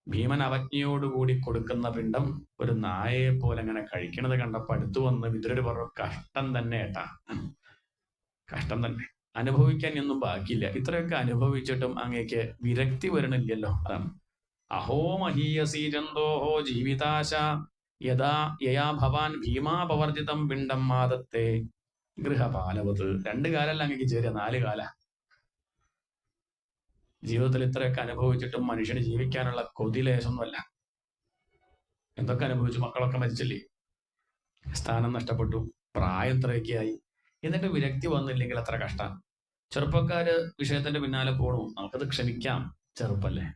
ഭീമൻ അവജ്ഞയോടുകൂടി കൊടുക്കുന്ന പിണ്ടം ഒരു നായയെ പോലെ അങ്ങനെ കഴിക്കണത് കണ്ടപ്പോ അടുത്തു വന്ന് വിതുരര് പറഞ്ഞു, കഷ്ടം തന്നെ ഏട്ടാ, കഷ്ടം തന്നെ, അനുഭവിക്കാൻ ഒന്നും ബാക്കിയില്ല. ഇത്രയൊക്കെ അനുഭവിച്ചിട്ടും അങ്ങേക്ക് വിരക്തി വരണില്ലല്ലോ. അതാണ് അഹോ മഹീയസി ജന്തോഹോ ജീവിതാശ യഥാ യയാ ഭവാൻ ഭീമാപവർജിതം പിണ്ടം മാതത്തെ ഗൃഹപാലവത്. 2 കാലല്ല അങ്ങേക്ക് ചേരുക, 4 കാല. ജീവിതത്തിൽ ഇത്രയൊക്കെ അനുഭവിച്ചിട്ടും മനുഷ്യന് ജീവിക്കാനുള്ള കൊതിലേശൊന്നുമല്ല. എന്തൊക്കെ അനുഭവിച്ചു, മക്കളൊക്കെ മരിച്ചില്ലേ, സ്ഥാനം നഷ്ടപ്പെട്ടു, പ്രായം ഇത്രയൊക്കെ ആയി, എന്നിട്ട് വിരക്തി വന്നില്ലെങ്കിൽ അത്ര കഷ്ടം. ചെറുപ്പക്കാര് വിഷയത്തിന്റെ പിന്നാലെ പോണു, നമുക്കത് ക്ഷമിക്കാം, ചെറുപ്പല്ലേ.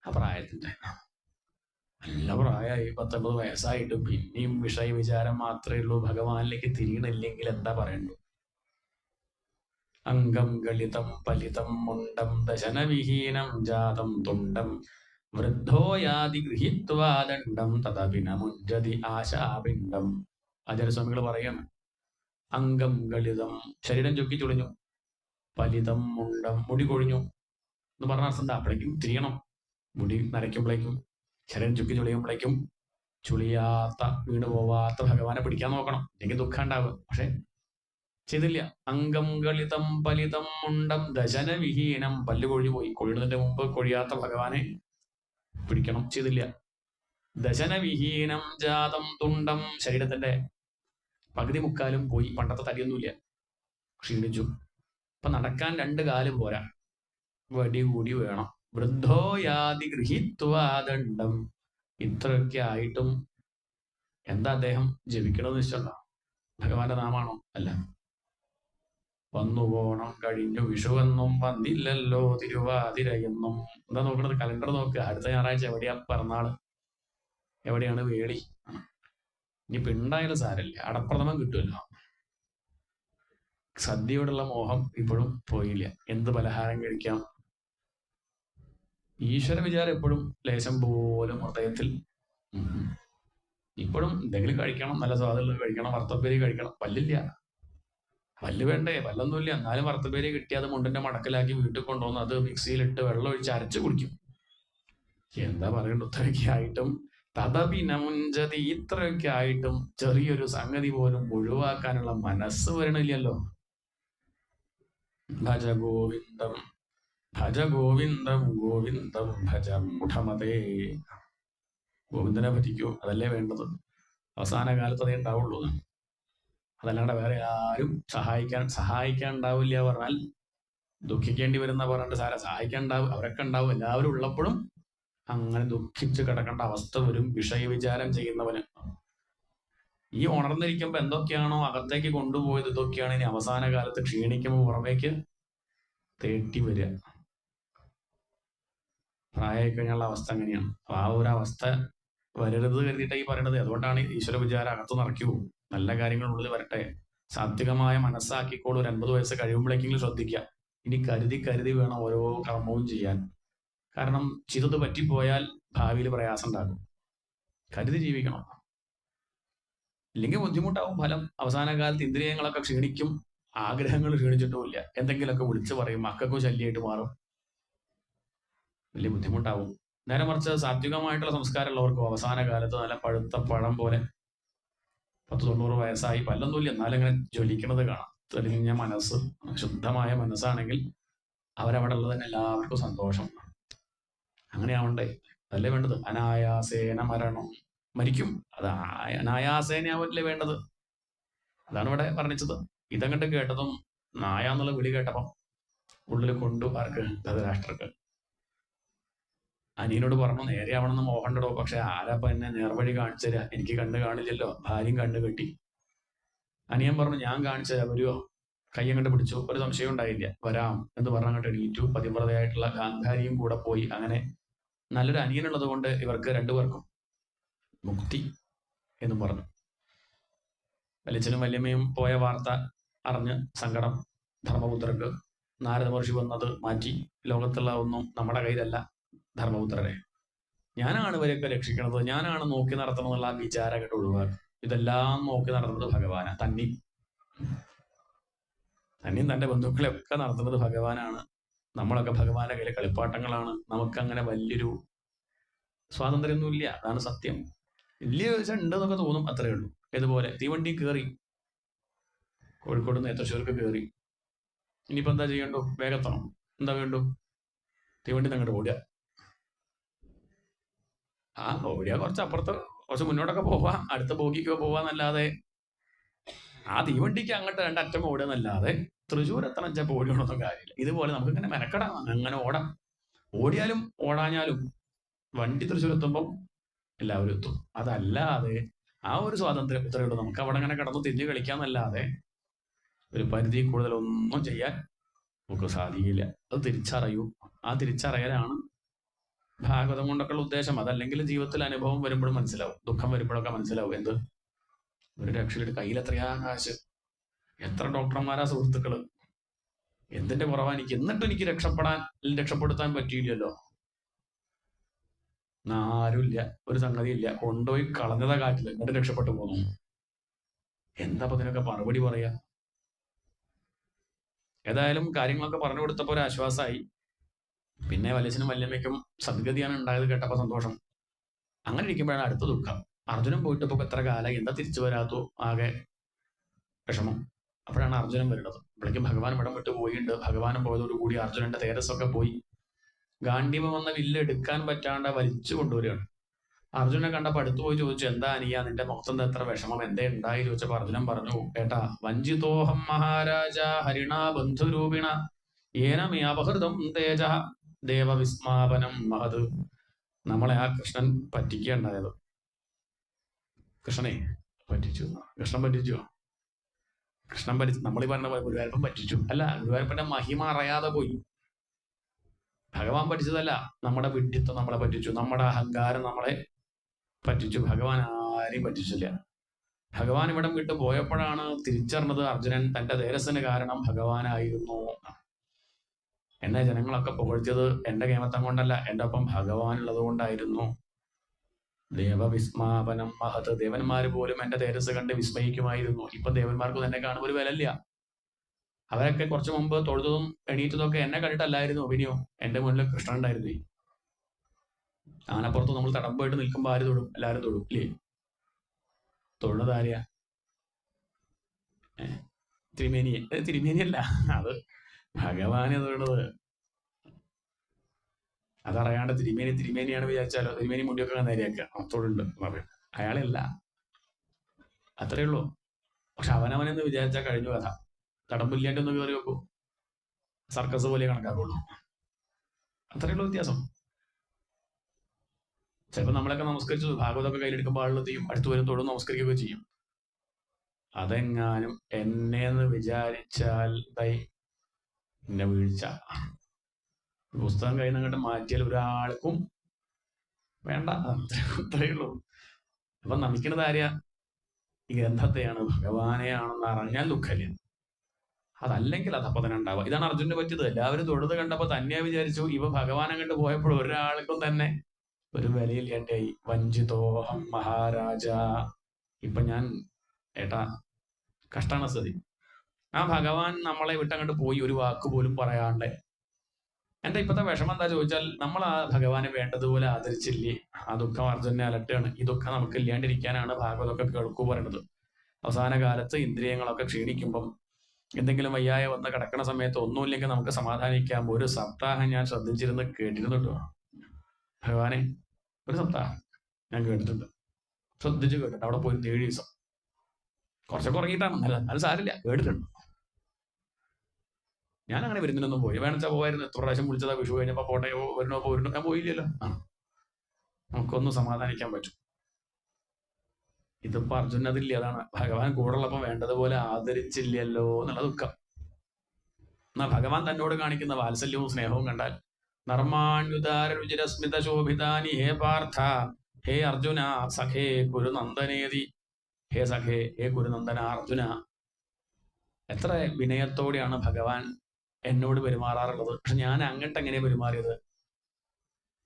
ആ പ്രായത്തിന്റെ നല്ല പ്രായമായി 19 വയസ്സായിട്ട് പിന്നെയും വിഷയ വിചാരം മാത്രമേ ഉള്ളൂ, ഭഗവാനിലേക്ക് തിരിയണില്ലെങ്കിൽ എന്താ പറയണ്ടു? അംഗം ഗളിതം ഫലിതം മുണ്ടം ദശനവിഹീനം ജാതം തുണ്ടം വൃദ്ധോ യാതി ഗൃഹീത്വാ ദണ്ഡം തദപി ന മുഞ്ചതി ആശാപിണ്ഡം. ആചാര്യസ്വാമികൾ പറയാണ്, അംഗം ഗളിതം, ശരീരം ചുക്കി ചുളിഞ്ഞു, ഫലിതം മുണ്ടം, മുടി കൊഴിഞ്ഞു എന്ന് പറഞ്ഞ അർത്ഥം എന്താ? അപ്പോഴേക്കും തിരിയണം. മുടി നരയ്ക്കുമ്പോഴേക്കും, ശരീരം ചുക്കി ചുളിയുമ്പോഴേക്കും ചുളിയാത്ത, വീണ് പോവാത്ത ഭഗവാനെ പിടിക്കാൻ നോക്കണം, എനിക്ക് ദുഃഖം ഉണ്ടാവുക. പക്ഷെ ചെയ്തില്ല. അംഗം ഗളിതം ഫലിതം മുണ്ടം ദശനവിഹീനം, പല്ല് കൊഴിഞ്ഞു പോയി, കൊഴിയുന്നതിന്റെ മുമ്പ് കൊഴിയാത്ത ഭഗവാനെ പിടിക്കണം, ചെയ്തില്ല. ദശനവിഹീനം ജാതം തുണ്ടം, ശരീരത്തിന്റെ പകുതി മുക്കാലും പോയി, പണ്ടത്തെ തടിയൊന്നുമില്ല, ക്ഷീണിച്ചു. അപ്പൊ നടക്കാൻ 2 കാലും പോരാ, വടി കൂടി വേണം. വൃദ്ധോ യാതി ഗൃഹീത്വാ ദണ്ഡം, ഇത്രയൊക്കെ ആയിട്ടും എന്താ അദ്ദേഹം ജപിക്കണമെന്ന് വെച്ചിട്ടുണ്ടോ? ഭഗവാന്റെ നാമാണോ? അല്ല. വന്നു ഓണം കഴിഞ്ഞു വിഷുവെന്നും വന്നില്ലല്ലോ തിരുവാതിരയെന്നും. എന്താ നോക്കണത്? കലണ്ടർ നോക്കുക. അടുത്ത ഞായറാഴ്ച എവിടെയാ പിറന്നാള്, എവിടെയാണ് വേളി. ഇനി പിണ്ടായാലും സാരല്ല, അടപ്രഥമം കിട്ടുമല്ലോ. സദ്യയോടുള്ള മോഹം ഇപ്പോഴും പോയില്ല. എന്ത് പലഹാരം കഴിക്കാം, ഈശ്വര വിചാരം എപ്പോഴും ലേശം പോലും ഹൃദയത്തിൽ. ഇപ്പോഴും എന്തെങ്കിലും കഴിക്കണം, നല്ല സ്വാദുള്ളത് കഴിക്കണം, വറുത്തപ്പേരി കഴിക്കണം. പല്ലില്ല, പല്ല് വേണ്ടേ? പല്ലൊന്നുമില്ല, എന്നാലും വറുത്തപ്പേരി കിട്ടിയാൽ അത് മുണ്ടിന്റെ മടക്കിലാക്കി വീട്ടിൽ കൊണ്ടുവന്ന് അത് മിക്സിയിലിട്ട് വെള്ളം ഒഴിച്ച് അരച്ച് കുടിക്കും. എന്താ പറയണ്ട, ഇത്രയൊക്കെ ആയിട്ടും തദപി നമുഞ്ചതി, ഇത്രയൊക്കെ ആയിട്ടും ചെറിയൊരു സംഗതി പോലും ഒഴിവാക്കാനുള്ള മനസ്സ് വരണില്ലല്ലോ. ഭജ ഗോവിന്ദം ഭജ ഗോവിന്ദം ഗോവിന്ദം ഭജ മുഠമതേ. ഗോവിന്ദനെ ഭജിക്കൂ, അതല്ലേ വേണ്ടത്. അവസാന കാലത്ത് അതേ ഉണ്ടാവുള്ളൂ. അതല്ലാണ്ട് വേറെ ആരും സഹായിക്കാൻ ഉണ്ടാവില്ല പറഞ്ഞാൽ ദുഃഖിക്കേണ്ടി വരുന്ന പറഞ്ഞിട്ട് സഹായിക്കാൻ ഉണ്ടാവും, അവരൊക്കെ ഉണ്ടാവും. എല്ലാവരും ഉള്ളപ്പോഴും അങ്ങനെ ദുഃഖിച്ച് കിടക്കേണ്ട അവസ്ഥ വരും വിഷയ വിചാരം ചെയ്യുന്നവന്. ഈ ഉണർന്നിരിക്കുമ്പോ എന്തൊക്കെയാണോ അകത്തേക്ക് കൊണ്ടുപോയത്, ഇതൊക്കെയാണ് ഇനി അവസാന കാലത്ത് ക്ഷീണിക്കുമ്പോൾ പുറമേക്ക് തേട്ടി വരിക. പ്രായമായി കഴിഞ്ഞുള്ള അവസ്ഥ അങ്ങനെയാണ്. അപ്പൊ ആ ഒരു അവസ്ഥ വരരുത് കരുതിയിട്ടാണ് ഈ പറയണത്. അതുകൊണ്ടാണ് ഈശ്വര വിചാരം അകത്ത് നിറയ്ക്കൂ, നല്ല കാര്യങ്ങൾ ഉള്ളിൽ വരട്ടെ, സാത്വികമായ മനസ്സാക്കിക്കോളൂ. ഒരു 50 വയസ്സ് കഴിയുമ്പോഴേക്കെങ്കിലും ശ്രദ്ധിക്കുക. ഇനി കരുതി വേണം ഓരോ കർമ്മവും ചെയ്യാൻ. കാരണം ചിതത് പറ്റിപ്പോയാൽ ഭാവിയിൽ പ്രയാസം ഉണ്ടാകും. കരുതി ജീവിക്കണം, ഇല്ലെങ്കിൽ ബുദ്ധിമുട്ടാവും ഫലം. അവസാന കാലത്ത് ഇന്ദ്രിയങ്ങളൊക്കെ ക്ഷീണിക്കും, ആഗ്രഹങ്ങൾ ക്ഷീണിച്ചിട്ടുമില്ല, എന്തെങ്കിലുമൊക്കെ വിളിച്ചു പറയും, മക്കൾക്കും ശല്യമായിട്ട് മാറും, വലിയ ബുദ്ധിമുട്ടാവും. നേരെ മറിച്ച് സാത്വികമായിട്ടുള്ള സംസ്കാരമുള്ളവർക്കും അവസാന കാലത്ത് നല്ല പഴുത്ത പഴം പോലെ 10-90 വയസ്സായി, പല്ലൊന്നുമില്ല, എന്നാലും ഇങ്ങനെ ജ്വലിക്കുന്നത് കാണാം. തെളിഞ്ഞ മനസ്സ്, ശുദ്ധമായ മനസ്സാണെങ്കിൽ അവരവിടെ ഉള്ളത് തന്നെ എല്ലാവർക്കും സന്തോഷം. അങ്ങനെ ആവണ്ടേ, അതല്ലേ വേണ്ടത്. അനായാസേന മരണം, മരിക്കും, അത് അനായാസേനയാവല്ലേ വേണ്ടത്. അതാണ് ഇവിടെ പറഞ്ഞത്. ഇതങ്ങട്ട് കേട്ടതും നായ എന്നുള്ള വിളി കേട്ടപ്പം ഉള്ളിൽ കൊണ്ടു ആർക്ക്? ധൃതരാഷ്ട്രക്ക്. അനിയനോട് പറഞ്ഞു നേരെ ആവണമെന്ന് മോഹണ്ടോ, പക്ഷെ ആരാപ്പ എന്നെ നേർവഴി കാണിച്ചു തരാ, എനിക്ക് കണ്ണ് കാണില്ലല്ലോ. ഭാര്യയും കണ്ണ് കെട്ടി. അനിയൻ പറഞ്ഞു ഞാൻ കാണിച്ചു തരാം, വരുവോ? കയ്യങ്ങട്ട് പിടിച്ചു, ഒരു സംശയം ഉണ്ടായില്ല, വരാം എന്ന് പറഞ്ഞങ്ങോട്ട് എണീറ്റു. പതിവ്രതയായിട്ടുള്ള ഗാന്ധാരിയും കൂടെ പോയി. അങ്ങനെ നല്ലൊരു അനിയനുള്ളത് കൊണ്ട് ഇവർക്ക് 2 പേർക്കും മുക്തി എന്ന് പറഞ്ഞു. വലിയച്ഛനും വല്യമ്മയും പോയ വാർത്ത അറിഞ്ഞ് സങ്കടം ധർമ്മപുത്രർക്ക്. നാരദ മഹർഷി വന്നത് മാറ്റി, ലോകത്തുള്ള ഒന്നും നമ്മുടെ കയ്യിലല്ല ധർമ്മപുത്രരെ, ഞാനാണ് ഇവരെയൊക്കെ രക്ഷിക്കണത്, ഞാനാണ് നോക്കി നടത്തണമെന്നുള്ള ആ വിചാരമായിട്ട് ഒഴിവാക്കുക. ഇതെല്ലാം നോക്കി നടത്തുന്നത് ഭഗവാനാണ്. തന്നെയും തന്റെ ബന്ധുക്കളെയൊക്കെ നടത്തുന്നത് ഭഗവാനാണ്. നമ്മളൊക്കെ ഭഗവാന്റെ കയ്യിലെ കളിപ്പാട്ടങ്ങളാണ്. നമുക്കങ്ങനെ വലിയൊരു സ്വാതന്ത്ര്യമൊന്നുമില്ല, അതാണ് സത്യം. വലിയ ഉണ്ടെന്നൊക്കെ തോന്നും, അത്രയേ ഉള്ളൂ. ഇതുപോലെ തീവണ്ടി കയറി, കോഴിക്കോട് നിന്ന് തൃശ്ശൂർക്ക് കയറി, ഇനിയിപ്പോ എന്താ ചെയ്യണ്ടു? വേഗത്തണം. എന്താ വേണ്ടു? തീവണ്ടി അങ്ങോട്ട് ഓടുക. ഓടിയാ കുറച്ച് അപ്പുറത്ത്, കുറച്ച് മുന്നോട്ടൊക്കെ പോവാ, അടുത്ത ബോഗിക്ക് പോവാന്നല്ലാതെ ആ തീവണ്ടിക്ക് അങ്ങോട്ട് 2 അറ്റം ഓടുകയെന്നല്ലാതെ തൃശ്ശൂർ എത്തണം വെച്ചാൽ ഓടിയോണൊന്നും കാര്യമില്ല. ഇതുപോലെ നമുക്ക് ഇങ്ങനെ മെനക്കെടാം, അങ്ങനെ ഓടാം. ഓടിയാലും ഓടാഞ്ഞാലും വണ്ടി തൃശ്ശൂർ എത്തുമ്പം എല്ലാവരും എത്തും. അതല്ലാതെ ആ ഒരു സ്വാതന്ത്ര്യം ഇത്രയേ ഉള്ളൂ. നമുക്ക് അവിടെ അങ്ങനെ കടന്നു തിരിഞ്ഞ് കളിക്കാന്നല്ലാതെ ഒരു പരിധി കൂടുതൽ ഒന്നും ചെയ്യാൻ നമുക്ക് സാധിക്കില്ല. അത് തിരിച്ചറിയൂ. ആ തിരിച്ചറിയലാണ് ഭാഗവതം കൊണ്ടൊക്കെയുള്ള ഉദ്ദേശം. അതല്ലെങ്കിൽ ജീവിതത്തിൽ അനുഭവം വരുമ്പോഴും മനസ്സിലാവും, ദുഃഖം വരുമ്പോഴൊക്കെ മനസ്സിലാവും. എന്ത് ഒരു രക്ഷയുടെ കയ്യിൽ എത്രയാ കാശ്, എത്ര ഡോക്ടർമാരാ സുഹൃത്തുക്കള്, എന്തിന്റെ കുറവാ എനിക്ക്, എന്നിട്ടും എനിക്ക് രക്ഷപ്പെടുത്താൻ പറ്റിയില്ലല്ലോ. ആരുമില്ല, ഒരു സംഗതിയില്ല, കൊണ്ടുപോയി കളഞ്ഞതാ കാറ്റില്, എന്നിട്ട് രക്ഷപ്പെട്ടു പോന്നു. എന്താ അതിനൊക്കെ മറുപടി പറയാ? ഏതായാലും കാര്യങ്ങളൊക്കെ പറഞ്ഞു കൊടുത്തപ്പോ ഒരു ആശ്വാസമായി. പിന്നെ വല്യച്ഛനും വല്യമ്മയ്ക്കും സദ്ഗതിയാണ് ഉണ്ടായത് കേട്ടപ്പോ സന്തോഷം. അങ്ങനെ ഇരിക്കുമ്പോഴാണ് അടുത്ത ദുഃഖം. അർജുനൻ പോയിട്ട് ഇപ്പൊ എത്ര കാലം, എന്താ തിരിച്ചു വരാത്തു, ആകെ വിഷമം. അപ്പോഴാണ് അർജുനൻ വരുന്നത്. അപ്പോഴേക്കും ഭഗവാൻ ഇവിടം വിട്ട് പോയിട്ടുണ്ട്. ഭഗവാനും പോയതോടുകൂടി അർജുനന്റെ തേജസ്സൊക്കെ പോയി. ഗാണ്ഡീവം വന്ന വില്ല് എടുക്കാൻ പറ്റാണ്ട് വലിച്ചു കൊണ്ടുവരികയാണ്. അർജുനെ കണ്ടപ്പോൾ അടുത്ത് പോയി ചോദിച്ചു, എന്താ അനിയ നിന്റെ മുഖത്തെന്താ എത്ര വിഷമം, എന്തേ ഉണ്ടായി ചോദിച്ചപ്പോൾ അർജുനൻ പറഞ്ഞു, ഏട്ടാ വഞ്ചിതോഹം മഹാരാജ ഹരിണ ബന്ധുരൂപിണ ഏന മേ അപഹൃതം തേജ ദേവവിസ്മാപനം മഹത്. നമ്മളെ ആ കൃഷ്ണൻ പറ്റിക്കുകയുണ്ടായത്. കൃഷ്ണനെ പറ്റിച്ചു. കൃഷ്ണൻ പറ്റിച്ചു. കൃഷ്ണൻ പറ്റിച്ചു. നമ്മളീ പറഞ്ഞ പോലെ ഗുരുവായൂരപ്പൻ പറ്റിച്ചു. അല്ല, ഗുരുവായൂരപ്പന്റെ മഹിമ അറിയാതെ പോയി. ഭഗവാൻ പഠിച്ചതല്ല, നമ്മുടെ വിഡ്ഢിത്വം നമ്മളെ പറ്റിച്ചു, നമ്മുടെ അഹങ്കാരം നമ്മളെ പറ്റിച്ചു. ഭഗവാൻ ആരെയും പറ്റിച്ചില്ല. ഭഗവാൻ ഇവിടം വിട്ട് പോയപ്പോഴാണ് തിരിച്ചറിഞ്ഞത് അർജുനൻ തന്റെ തേജസ്സിന് കാരണം ഭഗവാനായിരുന്നു. എന്നെ ജനങ്ങളൊക്കെ പുകഴ്ത്തിയത് എന്റെ കേമത്തം കൊണ്ടല്ല, എന്റെ ഒപ്പം ഭഗവാൻ ഉള്ളത് കൊണ്ടായിരുന്നു. ദേവവിസ്മാപനം മഹത്. ദേവന്മാര് പോലും എന്റെ തേജസ് കണ്ട് വിസ്മയിക്കുമായിരുന്നു. ഇപ്പൊ ദേവന്മാർക്ക് തന്നെ കാണുമ്പോൾ ഒരു വിലയില്ല. അവരൊക്കെ കുറച്ചു മുമ്പ് തൊഴുതതും എണീറ്റതൊക്കെ എന്നെ കണ്ടിട്ടല്ലായിരുന്നു അഭിനയോ. എന്റെ മുന്നിൽ കൃഷ്ണൻ ഉണ്ടായിരുന്നു. ആനപ്പുറത്ത് നമ്മൾ തടമ്പോയിട്ട് നിൽക്കുമ്പോൾ ആര് തൊടും? എല്ലാവരും തൊടും, ഇല്ലേ? തൊഴുന്നത് ആരെയാ? തിരുമേനിയെ. തിരുമേനിയല്ല, അത് ഭഗവാനെ തൊഴുന്നത്. അതറിയാണ്ട് തിരുമേനിയാണ് വിചാരിച്ചാലോ, തിരുമേനി മുടിയൊക്കെ നേരെയാക്കുക, തൊഴുണ്ട് പറയും. അയാളല്ല, അത്രയേ ഉള്ളൂ. പക്ഷെ അവനവനെന്ന് വിചാരിച്ചാൽ കഴിഞ്ഞു കഥ. തടമ്പില്ലാണ്ടൊന്ന് കയറി വെക്കൂ, സർക്കസ് പോലെ കണക്കാക്കുള്ളൂ. അത്രയേ ഉള്ളൂ വ്യത്യാസം. ചിലപ്പോൾ നമ്മളൊക്കെ നമസ്കരിച്ചു ഭാഗവതമൊക്കെ കയ്യിലെടുക്കുമ്പോൾ ആളുകൾ ചെയ്യും, അടുത്ത് വരും, തൊഴും, നമസ്കരിക്കുകയൊക്കെ ചെയ്യും. അതെങ്ങാനും എന്നെന്ന് വിചാരിച്ചാൽ എന്നെ വീഴ്ച. പുസ്തകം കയ്യിൽ നിന്ന് അങ്ങോട്ട് മാറ്റിയാൽ ഒരാൾക്കും വേണ്ട, അത്രയേ ഉള്ളൂ. അപ്പൊ നമിക്കുന്നത് ആരെയാ? ഈ ഗ്രന്ഥത്തെയാണ്, ഭഗവാനെയാണെന്ന് അറിഞ്ഞാൽ ദുഃഖമില്ല. അതല്ലെങ്കിൽ അതപ്പം തന്നെ ഉണ്ടാവുക. ഇതാണ് അർജുനന് പറ്റിയത്. എല്ലാവരും തൊഴുത് കണ്ടപ്പോൾ തന്നെ വിചാരിച്ചു, ഇവ ഭഗവാനെ കണ്ട് പോയപ്പോൾ ഒരാൾക്കും തന്നെ ഒരു വിലയില്ലാണ്ടായി. വഞ്ചിതോഹം മഹാരാജ. ഇപ്പൊ ഞാൻ ഏട്ടാ കഷ്ടാണ് സ്ഥിതി. ആ ഭഗവാൻ നമ്മളെ വിട്ടങ്ങോട്ട് പോയി, ഒരു വാക്ക് പോലും പറയാണ്ട്. എന്റെ ഇപ്പോഴത്തെ വിഷമം എന്താ ചോദിച്ചാൽ, നമ്മൾ ആ ഭഗവാനെ വേണ്ടതുപോലെ ആദരിച്ചില്ലേ. ആ ദുഃഖം അർജുനെ അലട്ടുകയാണ്. ഈ ദുഃഖം നമുക്ക് ഇല്ലാണ്ടിരിക്കാനാണ് ഭാഗവതമൊക്കെ കേൾക്കൂ പറയുന്നത്. അവസാന കാലത്ത് ഇന്ദ്രിയങ്ങളൊക്കെ ക്ഷീണിക്കുമ്പം, എന്തെങ്കിലും വയ്യായ വന്ന് കിടക്കുന്ന സമയത്ത് ഒന്നുമില്ലെങ്കിൽ നമുക്ക് സമാധാനിക്കാം. ഒരു സപ്താഹം ഞാൻ ശ്രദ്ധിച്ചിരുന്ന് കേട്ടിരുന്നുണ്ടോ ഭഗവാനെ? ഒരു സപ്താഹം ഞാൻ കേട്ടിട്ടുണ്ട്, ശ്രദ്ധിച്ച് കേട്ടിട്ടുണ്ട്. അവിടെ പോയി 7 ദിവസം കുറച്ചൊക്കെ ഉറങ്ങിയിട്ടാണ്, അത് സാരില്ല, കേട്ടിട്ടുണ്ട്. ഞാൻ അങ്ങനെ വരുന്നതിനൊന്നും പോയി വേണമെച്ചാൽ പോകായിരുന്നു. എത്ര പ്രാവശ്യം വിളിച്ചതാ, വിഷു കഴിഞ്ഞപ്പോ പോട്ടെ, വരണോ പോരുന്നോ, ഞാൻ പോയില്ലല്ലോ. നമുക്കൊന്ന് സമാധാനിക്കാൻ പറ്റും. ഇതിപ്പോ അർജുനതില്ല. അതാണ് ഭഗവാൻ കൂടെയുള്ളപ്പം വേണ്ടതുപോലെ ആദരിച്ചില്ലല്ലോ എന്നുള്ള ദുഃഖം. എന്നാ ഭഗവാൻ തന്നോട് കാണിക്കുന്ന വാത്സല്യവും സ്നേഹവും കണ്ടാൽ, നർമാണ്യുദാര രുചിരസ്മിത ശോഭിതാനി ഹേ പാർത്ഥ ഹേ അർജുന സഖേ കുരുനന്ദനേതി. ഹേ സഖേ, ഹേ കുരുനന്ദന അർജുന, എത്ര വിനയത്തോടെയാണ് ഭഗവാൻ എന്നോട് പെരുമാറാറുള്ളത്. പക്ഷെ ഞാൻ അങ്ങോട്ട് എങ്ങനെ പെരുമാറിയത്?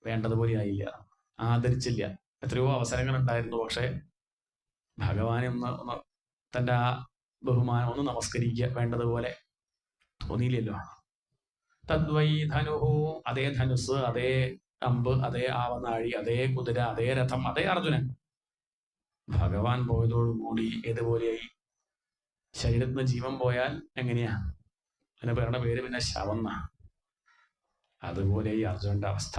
വേണ്ടതുപോലെ ആയില്ല, ആദരിച്ചില്ല. എത്രയോ അവസരങ്ങൾ ഉണ്ടായിരുന്നു, പക്ഷെ ഭഗവാനെ ഒന്ന് തൻ്റെ ആ ബഹുമാനം ഒന്ന് നമസ്കരിക്കുക വേണ്ടതുപോലെ തോന്നിയില്ലല്ലോ. തദ്വൈ ധനുഹു. അതേ ധനുസ്, അതേ അമ്പ്, അതേ ആവനാഴി, അതേ കുതിര, അതേ രഥം, അതേ അർജുനൻ. ഭഗവാൻ പോയതോടുകൂടി ഏതുപോലെയായി? ശരീരത്തിന് ജീവൻ പോയാൽ എങ്ങനെയാ? അതിന് പേരുടെ പേര് പിന്നെ ശവം. അതുപോലെ ഈ അർജുനന്റെ അവസ്ഥ.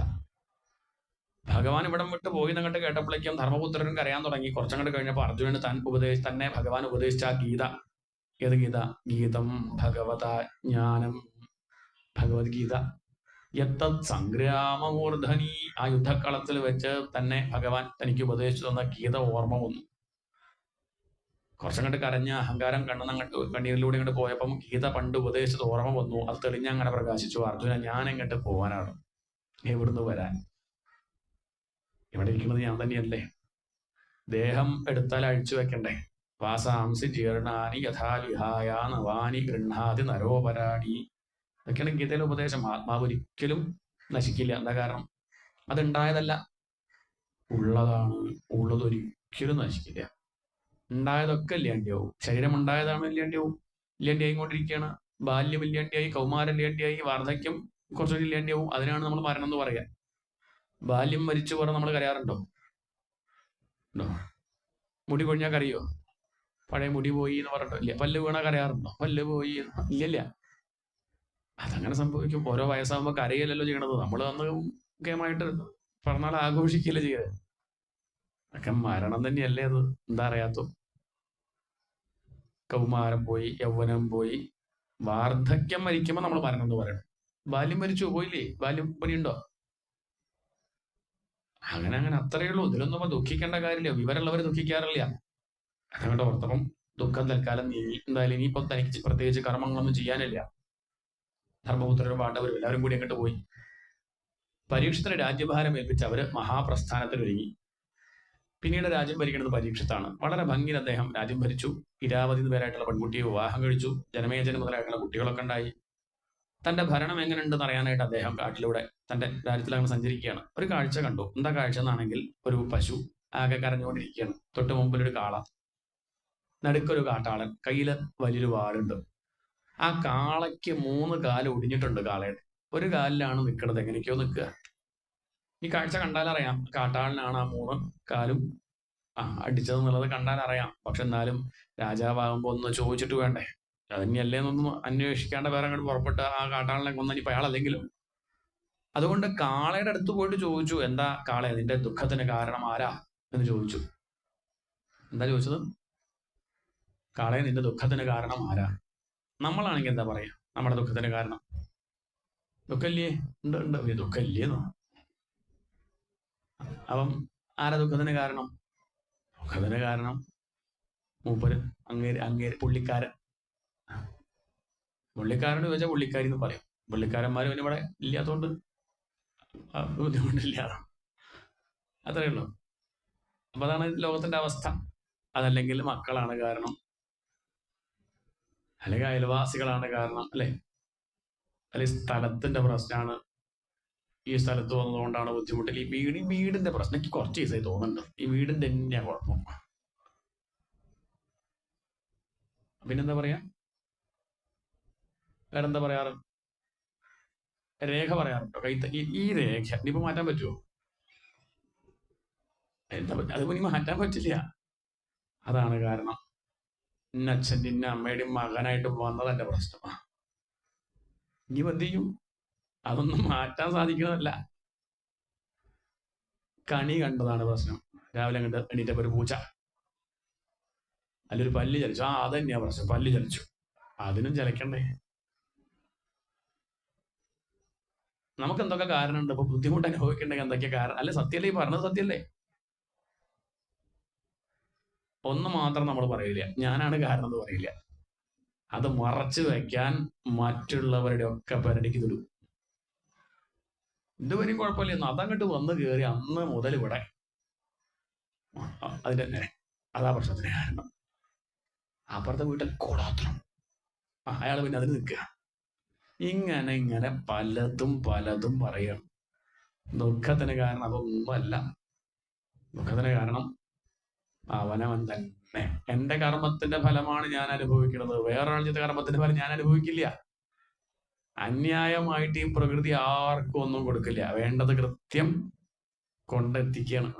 ഭഗവാൻ ഇവിടം വിട്ട് പോയി എന്നങ്ങോട്ട് കേട്ടപ്പോഴേക്കും ധർമ്മപുത്രനും കരയാൻ തുടങ്ങി. കുറച്ചങ്ങോട്ട് കഴിഞ്ഞപ്പോൾ അർജുനന് തന്നെ ഭഗവാൻ ഉപദേശിച്ച ഗീത. ഏത് ഗീത? ഗീതം ഭഗവത ജ്ഞാനം. ഭഗവത്ഗീത. യത്തത് സംഗ്രാമമൂർധനി. ആ യുദ്ധക്കളത്തിൽ വെച്ച് തന്നെ ഭഗവാൻ തനിക്ക് ഉപദേശിച്ചു തന്ന ഗീത ഓർമ്മ വന്നു. കുറച്ചങ്ങോട്ട് കരഞ്ഞ അഹങ്കാരം കണ്ണീരിലൂടെ ഇങ്ങോട്ട് പോയപ്പം ഗീത പണ്ട് ഉപദേശിച്ചത് ഓർമ്മ വന്നു. അത് തെളിഞ്ഞങ്ങനെ പ്രകാശിച്ചു. അർജുന, ഞാൻ എങ്ങോട്ട് പോകാനാണ്? എവിടുന്ന് വരാൻ? ഇവിടെ ഇരിക്കുന്നത് ഞാൻ തന്നെയല്ലേ. ദേഹം എടുത്താൽ അഴിച്ചു വെക്കണ്ടേ? വാസാംസി ജീർണാനി യഥാവിഹായ നവാനി ഗൃഹാതി നരോപരാണി. ഇതൊക്കെയാണ് ഗീതയിലെ ഉപദേശം. ആത്മാവ് ഒരിക്കലും നശിക്കില്ല. എന്താ കാരണം? അതുണ്ടായതല്ല, ഉള്ളതാണ്. ഉള്ളതൊരിക്കലും നശിക്കില്ല. ഉണ്ടായതൊക്കെ ഇല്ലാണ്ടിയാവും. ശരീരം ഉണ്ടായതാണ് ഇല്ലാണ്ടിയാവും. ഇല്ലാണ്ടിയായിക്കൊണ്ടിരിക്കുകയാണ്. ബാല്യം ഇല്ലാണ്ടിയായി, കൗമാരം ഇല്ലാണ്ടിയായി, വാർദ്ധക്യം കുറച്ചുകൂടി ഇല്ലാണ്ടിയാവും. അതിനാണ് നമ്മൾ മരണം എന്ന് പറയുക. ബാല്യം മരിച്ചു പറഞ്ഞ് നമ്മൾ കരയാറുണ്ടോ? ഉണ്ടോ? മുടി കൊഴിഞ്ഞാൽ കരയോ? പഴയ മുടി പോയി എന്ന് പറഞ്ഞിട്ടോ? ഇല്ല. പല്ല് വീണാൽ കരയാറുണ്ടോ? പല്ല് പോയി ഇല്ലല്ല. അതങ്ങനെ സംഭവിക്കും. ഓരോ വയസ്സാകുമ്പോൾ കരയല്ലല്ലോ ചെയ്യണത്. നമ്മൾ അന്ന് ഗെയിമായിട്ട് പിറന്നാൾ ആഘോഷിക്കില്ല ചെയ്യത്. ഒക്കെ മരണം തന്നെയല്ലേ അത്. എന്താ അറിയാത്തോ? കൗമാരം പോയി, യൗവനം പോയി, വാർദ്ധക്യം മരിക്കുമ്പോൾ നമ്മൾ മരണം എന്ന് പറയണം. ബാല്യം മരിച്ചു പോയില്ലേ? ബാല്യം പണിയുണ്ടോ? അങ്ങനെ അത്രയേ ഉള്ളൂ. ഇതിലൊന്നും ദുഃഖിക്കേണ്ട കാര്യമില്ല. വിവരമുള്ളവർ ദുഃഖിക്കാറില്ല. അതങ്ങോട്ട് ഓർത്തപ്പം ദുഃഖം തൽക്കാലം നീങ്ങി. എന്തായാലും ഇനിയിപ്പം തനിക്ക് പ്രത്യേകിച്ച് കർമ്മങ്ങളൊന്നും ചെയ്യാനില്ല. ധർമ്മപുത്രരും പാണ്ഡവരും എല്ലാവരും കൂടി അങ്ങോട്ട് പോയി. പരീക്ഷത്തിന് രാജ്യഭാരം ഏൽപ്പിച്ച് അവര് മഹാപ്രസ്ഥാനത്തിൽ ഒരുങ്ങി. പിന്നീട് രാജ്യം ഭരിക്കുന്നത് പരീക്ഷത്താണ്. വളരെ ഭംഗിയിൽ അദ്ദേഹം രാജ്യം ഭരിച്ചു. ഇരാവതി പേരായിട്ടുള്ള പെൺകുട്ടിയെ വിവാഹം കഴിച്ചു. ജനമേജന മുതലായിട്ടുള്ള കുട്ടികളൊക്കെ ഉണ്ടായി. തന്റെ ഭരണം എങ്ങനെയുണ്ടെന്ന് അറിയാനായിട്ട് അദ്ദേഹം കാട്ടിലൂടെ തന്റെ രാജ്യത്തിൽ അങ്ങനെ സഞ്ചരിക്കുകയാണ്. ഒരു കാഴ്ച കണ്ടു. എന്താ കാഴ്ച എന്നാണെങ്കിൽ, ഒരു പശു ആകെ കരഞ്ഞുകൊണ്ടിരിക്കുകയാണ്. തൊട്ട് മുമ്പിലൊരു കാള, നടുക്കൊരു കാട്ടാളൻ, കയ്യിൽ വലിയൊരു വാളുണ്ട്. ആ കാളയ്ക്ക് 3 കാല് ഒടിഞ്ഞിട്ടുണ്ട്. കാളയുടെ ഒരു കാലിലാണ് നിൽക്കുന്നത്. എങ്ങനെയൊക്കെയോ നിൽക്കുക. ഈ കാഴ്ച കണ്ടാലറിയാം കാട്ടാളനാണ് ആ 3 കാലും അടിച്ചതെന്നുള്ളത് കണ്ടാലറിയാം. പക്ഷെ എന്നാലും രാജാവാകുമ്പോ ഒന്ന് ചോദിച്ചിട്ട് വേണ്ടേ? അതന്നെയല്ലേ എന്നൊന്നും അന്വേഷിക്കാണ്ട് വേറെ അങ്ങോട്ട് പുറപ്പെട്ട് ആ കാട്ടാളനെ കൊന്ന ഇപ്പൊ അയാളല്ലെങ്കിലും. അതുകൊണ്ട് കാളയുടെ അടുത്ത് പോയിട്ട് ചോദിച്ചു, എന്താ കാളെ, നിന്റെ ദുഃഖത്തിന് കാരണം ആരാ എന്ന് ചോദിച്ചു. എന്താ ചോദിച്ചത്? കാളെ, നിന്റെ ദുഃഖത്തിന് കാരണം ആരാ? നമ്മളാണെങ്കിൽ എന്താ പറയാ? നമ്മുടെ ദുഃഖത്തിന് കാരണം ദുഃഖമില്ലേ? ഉണ്ട് ഉണ്ട്. ദുഃഖമില്ലേന്നോ? അപ്പം ആരാ ദുഃഖത്തിന് കാരണം? ദുഃഖത്തിന് കാരണം മൂപ്പര്, അങ്ങേര് പുള്ളിക്കാരൻ. പുള്ളിക്കാരന് ചോദിച്ചാൽ പുള്ളിക്കാരി എന്ന് പറയും. പുള്ളിക്കാരന്മാരും പിന്നെ ഇവിടെ ഇല്ലാത്തതുകൊണ്ട് ബുദ്ധിമുട്ടില്ല. അത്രയേ ഉള്ളൂ. അപ്പൊ അതാണ് ലോകത്തിന്റെ അവസ്ഥ. അതല്ലെങ്കിൽ മക്കളാണ് കാരണം, അല്ലെങ്കിൽ അയൽവാസികളാണ് കാരണം, അല്ലെ? അല്ലെങ്കിൽ സ്ഥലത്തിന്റെ പ്രശ്നമാണ്. ഈ സ്ഥലത്ത് വന്നതുകൊണ്ടാണ് ബുദ്ധിമുട്ടില്ല. ഈ വീടിന്റെ പ്രശ്നം എനിക്ക് കുറച്ച് ദിവസമായി തോന്നുന്നുണ്ട്. ഈ വീടിന്റെ തന്നെയാ കുഴപ്പം. പിന്നെന്താ പറയാ? വേറെന്താ പറയാറ്? രേഖ പറയാറുണ്ടോ? ഈ രേഖ ഇനിയിപ്പോ മാറ്റാൻ പറ്റുമോ? എന്താ അതിപ്പോ ഇനി മാറ്റാൻ പറ്റില്ല. അതാണ് കാരണം. ഇന്ന അച്ഛൻ്റെ ഇന്ന അമ്മയുടെയും മകനായിട്ട് വന്നതെന്റെ പ്രശ്നമാണ്. ഇനി എന്ത് ചെയ്യും? അതൊന്നും മാറ്റാൻ സാധിക്കുന്നതല്ല. കണി കണ്ടതാണ് പ്രശ്നം. രാവിലെ കണ്ട് എണീറ്റപ്പോ ഒരു പൂച്ച, അല്ലൊരു പല്ല് ചലിച്ചു. അതന്നെയാ പ്രശ്നം. പല്ല് ചലിച്ചു. അതിനും ചലിക്കണ്ടേ? നമുക്ക് എന്തൊക്കെ കാരണമുണ്ട്? ഇപ്പൊ ബുദ്ധിമുട്ട് അനുഭവിക്കണ്ടെങ്കിൽ എന്തൊക്കെ കാരണം? അല്ലെ, സത്യല്ലേ? ഈ പറഞ്ഞത് സത്യല്ലേ? ഒന്ന് മാത്രം നമ്മൾ പറയില്ല, ഞാനാണ് കാരണം എന്ന് പറയില്ല. അത് മറച്ചു വെക്കാൻ മറ്റുള്ളവരുടെ ഒക്കെ പേരടിക്ക് തിടും. ഇതുവരെയും കുഴപ്പമില്ല. അതങ്ങോട്ട് വന്ന് കയറി അന്ന് മുതൽ ഇവിടെ അതിന്റെ അതാ പ്രശ്നത്തിന് കാരണം. അപ്പുറത്തെ വീട്ടിൽ കൂടാത്രം, അയാൾ പിന്നെ അതിന് നിൽക്കുക. ഇങ്ങനെ പലതും പറയണം. ദുഃഖത്തിന് കാരണം അതൊന്നുമല്ല. ദുഃഖത്തിന് കാരണം അവനവൻ തന്നെ. എന്റെ കർമ്മത്തിന്റെ ഫലമാണ് ഞാൻ അനുഭവിക്കുന്നത്. വേറൊരാളുടെ കർമ്മത്തിന്റെ ഫലം ഞാൻ അനുഭവിക്കില്ല. അന്യായമായിട്ട് ഈ പ്രകൃതി ആർക്കും ഒന്നും കൊടുക്കില്ല. വേണ്ടത് കൃത്യം കൊണ്ടെത്തിക്കുകയാണ്.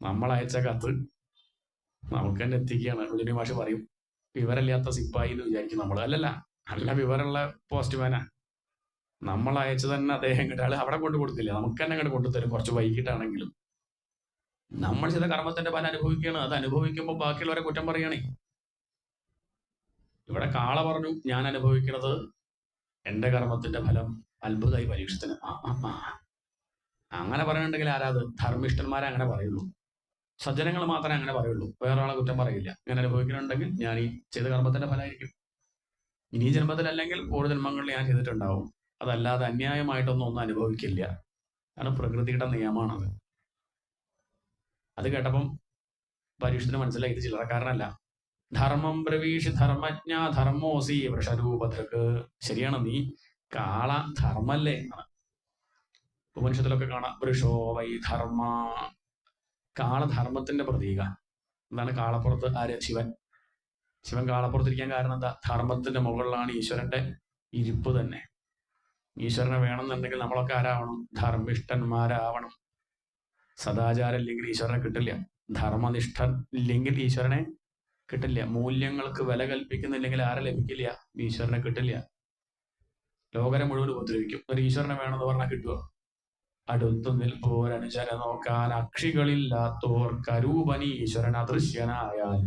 നമ്മൾ അയച്ച കത്ത് നമുക്ക് തന്നെ എത്തിക്കുകയാണ്. കുഞ്ഞുണ്ണി മാഷ് പറയും, വിവരമില്ലാത്ത സിപ്പായി എന്ന് വിചാരിക്കും നമ്മൾ. അല്ലല്ല, നല്ല വിവരമുള്ള പോസ്റ്റ്മാനാ. നമ്മൾ അയച്ചു തന്നെ അദ്ദേഹം കിട്ടാൾ അവിടെ കൊണ്ട് കൊടുക്കില്ല, നമുക്ക് തന്നെ അങ്ങോട്ട് കൊണ്ടുതരും. കുറച്ച് വൈകിട്ടാണെങ്കിലും നമ്മൾ ചെയ്ത കർമ്മത്തിന്റെ ഫലം അനുഭവിക്കുകയാണ്. അത് അനുഭവിക്കുമ്പോൾ ബാക്കിയുള്ളവരെ കുറ്റം പറയണേ. ഇവിടെ കാള പറഞ്ഞു, ഞാൻ അനുഭവിക്കുന്നത് എന്റെ കർമ്മത്തിന്റെ ഫലം അത്ഭുതമായി പരീക്ഷത്തിന്. അങ്ങനെ പറയുന്നുണ്ടെങ്കിൽ ആരാത്? ധർമ്മിഷ്ഠന്മാരെ അങ്ങനെ പറയുള്ളൂ, സജ്ജനങ്ങൾ മാത്രമേ അങ്ങനെ പറയുള്ളൂ, വേറെ ആളെ കുറ്റം പറയില്ല. ഇങ്ങനെ അനുഭവിക്കുന്നുണ്ടെങ്കിൽ ഞാൻ ഈ ചെയ്ത കർമ്മത്തിന്റെ ഫലമായിരിക്കും. ഇനി ജന്മത്തിലല്ലെങ്കിൽ ഓരോ ജന്മങ്ങളിൽ ഞാൻ ചെയ്തിട്ടുണ്ടാവും. അതല്ലാതെ അന്യായമായിട്ടൊന്നും അനുഭവിക്കില്ല. കാരണം പ്രകൃതിയുടെ നിയമമാണത്. അത് കേട്ടപ്പം പരീക്ഷത്തിന് മനസ്സിലായി ഇത് ചില്ലറക്കാരനല്ല. ധർമ്മം പ്രവീഷി ധർമ്മജ്ഞ ധർമ്മോസി വൃഷരൂപതൃക്ക്. ശരിയാണ്, നീ കാള ധർമ്മല്ലേ എന്നാണ്. ഉപനിഷത്തിലൊക്കെ കാണാം, വൃഷോ വൈ ധർമ്മ. കാളധർമ്മത്തിന്റെ പ്രതീക. എന്താണ് കാളപ്പുറത്ത്? ആര്? ശിവൻ. ശിവൻ കാളപ്പുറത്തിരിക്കാൻ കാരണം എന്താ? ധർമ്മത്തിന്റെ മുകളിലാണ് ഈശ്വരന്റെ ഇരിപ്പ് തന്നെ. ഈശ്വരനെ വേണമെന്നുണ്ടെങ്കിൽ നമ്മളൊക്കെ ആരാവണം? ധർമ്മിഷ്ഠന്മാരാവണം. സദാചാരം ഇല്ലെങ്കിൽ ഈശ്വരനെ കിട്ടില്ല. ധർമ്മനിഷ്ഠൻ ഇല്ലെങ്കിൽ ഈശ്വരനെ കിട്ടില്ല. മൂല്യങ്ങൾക്ക് വില കൽപ്പിക്കുന്നില്ലെങ്കിൽ ആരെ ലഭിക്കില്ല? ഈശ്വരനെ കിട്ടില്ല. ലോകരെ മുഴുവൻ ഉപദ്രവിക്കും. ഒരു ഈശ്വരനെ വേണമെന്ന് പറഞ്ഞാൽ കിട്ടുമോ? അടുത്തു നിൽപ്പോരനുചര നോക്കാൻ അക്ഷികളില്ലാത്തോർ കരൂപനി ഈശ്വരൻ അദൃശ്യനായാൽ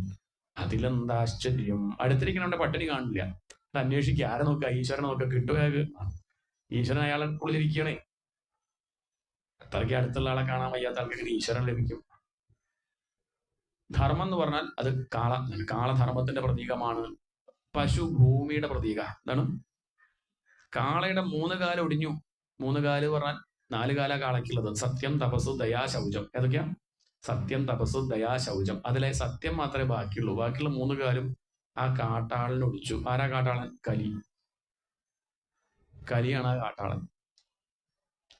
അതിലെന്താശ്ചര്യം. അടുത്തിരിക്കണ പട്ടിണി കാണില്ല. അത് അന്വേഷിക്കുക. ആരെ നോക്കുക? ഈശ്വരനെ നോക്കുക. കിട്ടുക? ഈശ്വരൻ അയാളെ ഉള്ളിലിരിക്കണേ. അത്രയ്ക്ക് അടുത്തുള്ള ആളെ കാണാൻ വയ്യാത്ത ആൾക്കെങ്ങനെ ഈശ്വരൻ ലഭിക്കും? ധർമ്മം എന്ന് പറഞ്ഞാൽ അത് കാളധർമ്മത്തിന്റെ പ്രതീകമാണ്. പശു ഭൂമിയുടെ പ്രതീക. എന്താണ്? കാളയുടെ 3 കാല് ഒടിഞ്ഞു. 3 കാല് പറഞ്ഞാൽ 4 കാല കാളയ്ക്കുള്ളത്. സത്യം, തപസ്, ദയാ, ശൗചം. ഏതൊക്കെയാ? സത്യം, തപസ്, ദയാ, ശൗചം. അതിലെ സത്യം മാത്രമേ ബാക്കിയുള്ളൂ. ബാക്കിയുള്ള 3 കാലും ആ കാട്ടാളന് ഒടിച്ചു. ആരാ കാട്ടാളൻ? കലിയാണ് ആ കാട്ടാളൻ.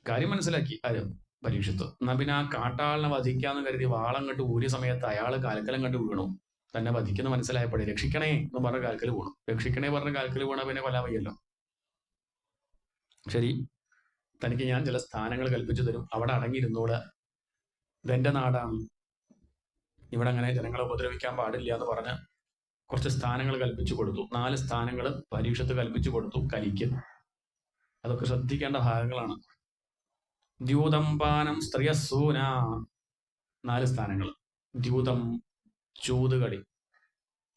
കാര്യം മനസ്സിലാക്കി ആരും? പരീക്ഷത്ത്. എന്നാ പിന്നെ ആ കാട്ടാളിനെ വധിക്കാന്ന് കരുതി വാളം കണ്ട് ഊരിയ സമയത്ത് അയാൾ കാൽക്കലം കണ്ട് വീണു. തന്നെ വധിക്കുന്ന മനസ്സിലായപ്പോഴേ രക്ഷിക്കണേ എന്ന് പറഞ്ഞ കാൽക്കൽ വീണു. രക്ഷിക്കണേ പറഞ്ഞ കാൽക്കൽ വീണ പിന്നെ കൊല്ലാൻ വയ്യല്ലോ. ശരി, തനിക്ക് ഞാൻ ചില സ്ഥാനങ്ങൾ കൽപ്പിച്ചു തരും, അവിടെ അടങ്ങിയിരുന്നോള്, ഇതെന്റെ നാടാണ്, ഇവിടെ അങ്ങനെ ജനങ്ങളെ ഉപദ്രവിക്കാൻ പാടില്ല എന്ന് പറഞ്ഞ് കുറച്ച് സ്ഥാനങ്ങൾ കൽപ്പിച്ചു കൊടുത്തു. 4 സ്ഥാനങ്ങൾ പരീക്ഷത്ത് കൽപ്പിച്ചു കൊടുത്തു കലിക്ക്. അതൊക്കെ ശ്രദ്ധിക്കേണ്ട ഭാഗങ്ങളാണ്. ദ്യൂതം പാനം സ്ത്രീയസൂന. 4 സ്ഥാനങ്ങൾ. ദ്യൂതം, ചൂതുകളി,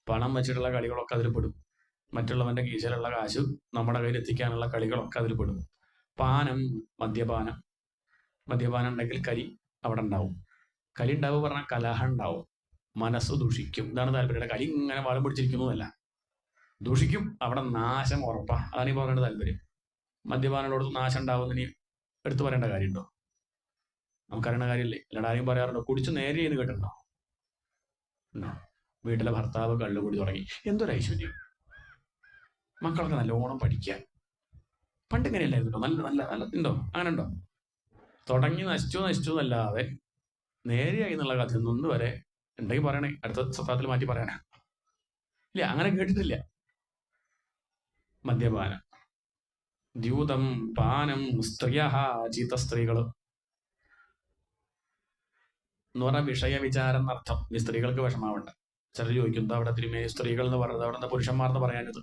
പണം വെച്ചിട്ടുള്ള കളികളൊക്കെ അതിൽ പെടും. മറ്റുള്ളവന്റെ കീശയിലുള്ള കാശ് നമ്മുടെ കയ്യിൽ എത്തിക്കാനുള്ള കളികളൊക്കെ അതിൽ പെടും. പാനം, മദ്യപാനം. മദ്യപാനം ഉണ്ടെങ്കിൽ കലി അവിടെ ഉണ്ടാവും. കലി ഉണ്ടാവും പറഞ്ഞാൽ കലഹം ഉണ്ടാവും, മനസ്സ് ദുഷിക്കും. ഇതാണ് താല്പര്യം. കലി ഇങ്ങനെ വളം പിടിച്ചിരിക്കുന്നതല്ല, ദുഷിക്കും. അവിടെ നാശം ഉറപ്പാ. അതാണ് ഈ പറയേണ്ട താല്പര്യം. മദ്യപാനോട് നാശം ഉണ്ടാവുന്നതിന് എടുത്തു പറയേണ്ട കാര്യമുണ്ടോ? നമുക്കറിയേണ്ട കാര്യമില്ലേ? അല്ലാണ്ട് ആരെയും പറയാറുണ്ടോ? കുടിച്ച് നേരെ ചെയ്യുന്ന കേട്ടിട്ടുണ്ടോ? വീട്ടിലെ ഭർത്താവ് കള്ളുകൂടി തുടങ്ങി. എന്തൊരു ഐശ്വര്യം. മക്കളൊക്കെ നല്ലോണം പഠിക്കാൻ. പണ്ട് ഇങ്ങനെയല്ലായിരുന്നല്ലോ. നല്ല നല്ല നല്ല ഉണ്ടോ? അങ്ങനെ ഉണ്ടോ? തുടങ്ങി നശിച്ചു എന്നല്ലാതെ നേരെയായി എന്നുള്ള കഥ ഒന്നും വരെ ഉണ്ടെങ്കിൽ പറയണേ, അടുത്ത സപ്താഹത്തിൽ മാറ്റി പറയണേ. ഇല്ല, അങ്ങനെ കേട്ടിട്ടില്ല. മദ്യപാനം, ദ്യൂതം, പാനം, സ്ത്രീയ, ചീത്ത സ്ത്രീകള് എന്ന് പറഞ്ഞാൽ വിഷയവിചാരം എന്നർത്ഥം. ഈ സ്ത്രീകൾക്ക് വിഷമാവണ്ട. ചിലർ ചോദിക്കുന്നത് അവിടെ തിരുമേനി സ്ത്രീകൾ എന്ന് പറയുന്നത് അവിടെ പുരുഷന്മാർ എന്ന് പറയാനത്.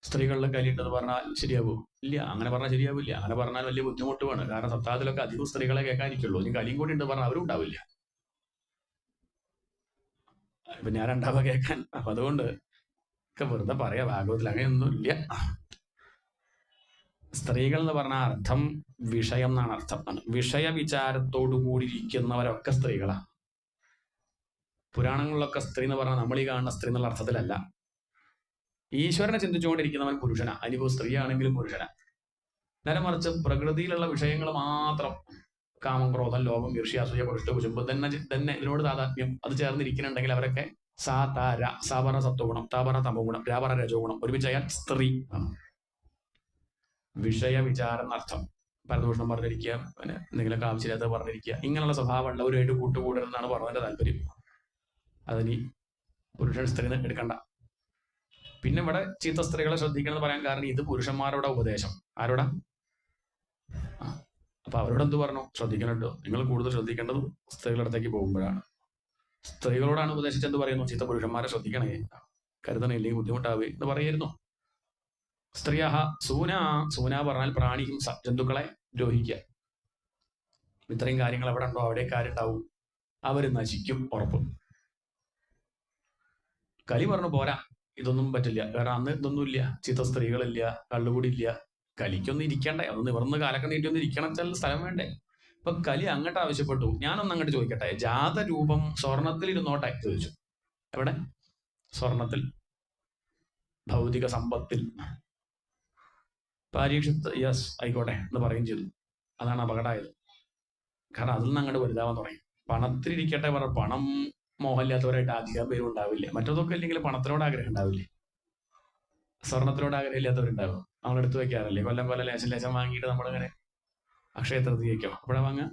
സ്ത്രീകളിലും കലിയുണ്ടെന്ന് പറഞ്ഞാൽ ശരിയാവൂ? ഇല്ല, അങ്ങനെ പറഞ്ഞാൽ ശരിയാവില്ല. അങ്ങനെ പറഞ്ഞാൽ വലിയ ബുദ്ധിമുട്ടുമാണ്. കാരണം സപ്താഹത്തിലൊക്കെ അധികം സ്ത്രീകളെ കേൾക്കാനിരിക്കുള്ളൂ. ഇനി കലിയും കൂടി ഉണ്ട് പറഞ്ഞാൽ അവരും ഉണ്ടാവില്ല. ഇപ്പൊ ഞാൻ രണ്ടാമത് കേൾക്കാൻ. അപ്പൊ അതുകൊണ്ട് ഒക്കെ വെറുതെ പറയാ, ഭാഗവത്തിൽ അങ്ങനെയൊന്നും ഇല്ല. സ്ത്രീകൾ എന്ന് പറഞ്ഞ അർത്ഥം വിഷയം എന്നാണ് അർത്ഥം. വിഷയ വിചാരത്തോടു കൂടിയിരിക്കുന്നവരൊക്കെ സ്ത്രീകളാണ്. പുരാണങ്ങളിലൊക്കെ സ്ത്രീ എന്ന് പറഞ്ഞാൽ നമ്മൾ ഈ കാണുന്ന സ്ത്രീ എന്നുള്ള അർത്ഥത്തിലല്ല. ഈശ്വരനെ ചിന്തിച്ചുകൊണ്ടിരിക്കുന്നവൻ പുരുഷനാ. അതിനിപ്പോ സ്ത്രീ ആണെങ്കിലും പുരുഷനാ. നേരെ മറിച്ച് പ്രകൃതിയിലുള്ള വിഷയങ്ങൾ മാത്രം, കാമം, ക്രോധം, ലോകം, ഈർഷ്യ, അസൂയ, കുഷ്ഠ, കുശുമ്പ് തന്നെ ഇതിനോട് താതാത്മ്യം അത് ചേർന്നിരിക്കുന്നുണ്ടെങ്കിൽ അവരൊക്കെ സാപറ സത്വഗുണം, താപറ തമോഗുണം, രാപറ രജോഗുണം ഒരുമിച്ചായാൽ സ്ത്രീ ആണ്. വിഷയ വിചാരം എന്നർത്ഥം. പരദൂഷണം പറഞ്ഞിരിക്കുക, പിന്നെ എന്തെങ്കിലുമൊക്കെ ആവശ്യമില്ലാത്ത പറഞ്ഞിരിക്കുക, ഇങ്ങനെയുള്ള സ്വഭാവം ഉള്ളവരുമായിട്ട് കൂട്ടുകൂടരുതെന്നാണ് പറഞ്ഞതിന്റെ താല്പര്യം. അതിന് പുരുഷൻ സ്ത്രീ എടുക്കണ്ട. പിന്നെ ഇവിടെ ചീത്ത സ്ത്രീകളെ ശ്രദ്ധിക്കണമെന്ന് പറയാൻ കാരണം ഇത് പുരുഷന്മാരുടെ ഉപദേശം. ആരോടാ? അപ്പൊ അവരോട് എന്ത് പറഞ്ഞു? ശ്രദ്ധിക്കണല്ലോ, നിങ്ങൾ കൂടുതൽ ശ്രദ്ധിക്കേണ്ടത് സ്ത്രീകളുടെ അടുത്തേക്ക് പോകുമ്പോഴാണ്. സ്ത്രീകളോടാണ് ഉപദേശിച്ചെന്ത് പറയുന്നു? ചീത്ത പുരുഷന്മാരെ ശ്രദ്ധിക്കണേ, കരുതണേ, ഇല്ലെങ്കിൽ ബുദ്ധിമുട്ടാവേ എന്ന് പറയായിരുന്നു. സ്ത്രീയ സൂന പറഞ്ഞാൽ പ്രാണിഹിംസ, ജന്തുക്കളെ ദ്രോഹിക്കുക. ഇത്രയും കാര്യങ്ങൾ എവിടെ ഉണ്ടോ അവിടെ കാര്യമുണ്ടാവും. അവര് നശിക്കും, ഉറപ്പ്. കലി പറഞ്ഞു പോരാ, ഇതൊന്നും പറ്റില്ല. കാരണം അന്ന് ഇതൊന്നും ഇല്ല. ചീത്ത സ്ത്രീകളില്ല, കള്ളുകൂടിയില്ല, കലിക്കൊന്നും ഇരിക്കണ്ടേ, ഒന്ന് നിവർന്ന് കാലൊക്കെ നീട്ടി ഇരിക്കണം ചില സ്ഥലം വേണ്ടേ. ഇപ്പൊ കലി അങ്ങോട്ട് ആവശ്യപ്പെട്ടു. ഞാനൊന്ന് അങ്ങോട്ട് ചോദിക്കട്ടെ, ജാതരൂപം സ്വർണത്തിൽ ഇരുന്നോട്ടെ ചോദിച്ചു. എവിടെ? സ്വർണത്തിൽ, ഭൗതിക സമ്പത്തിൽ. പരീക്ഷത്ത് യെസ് ആയിക്കോട്ടെ എന്ന് പറയും ചെയ്തു. അതാണ് അപകടമായത്. കാരണം അതിൽ നിന്ന് അങ്ങോട്ട് വലുതാവാൻ തുടങ്ങി. പണത്തിലിരിക്കട്ടെ പറ, പണം മോഹമില്ലാത്തവരായിട്ട് അധികം പേരും ഉണ്ടാവില്ലേ. മറ്റതൊക്കെ ഇല്ലെങ്കിൽ പണത്തിനോട് ആഗ്രഹം ഉണ്ടാവില്ലേ, സ്വർണത്തിനോട് ആഗ്രഹം ഇല്ലാത്തവരുണ്ടാവും. നമ്മൾ എടുത്തു വെക്കാറില്ലേ, കൊല്ലം കൊല്ലം ലേശം ലേശം വാങ്ങിയിട്ട് നമ്മളിങ്ങനെ അക്ഷയ തൃതീയയ്ക്കോ അവിടെ വാങ്ങുക,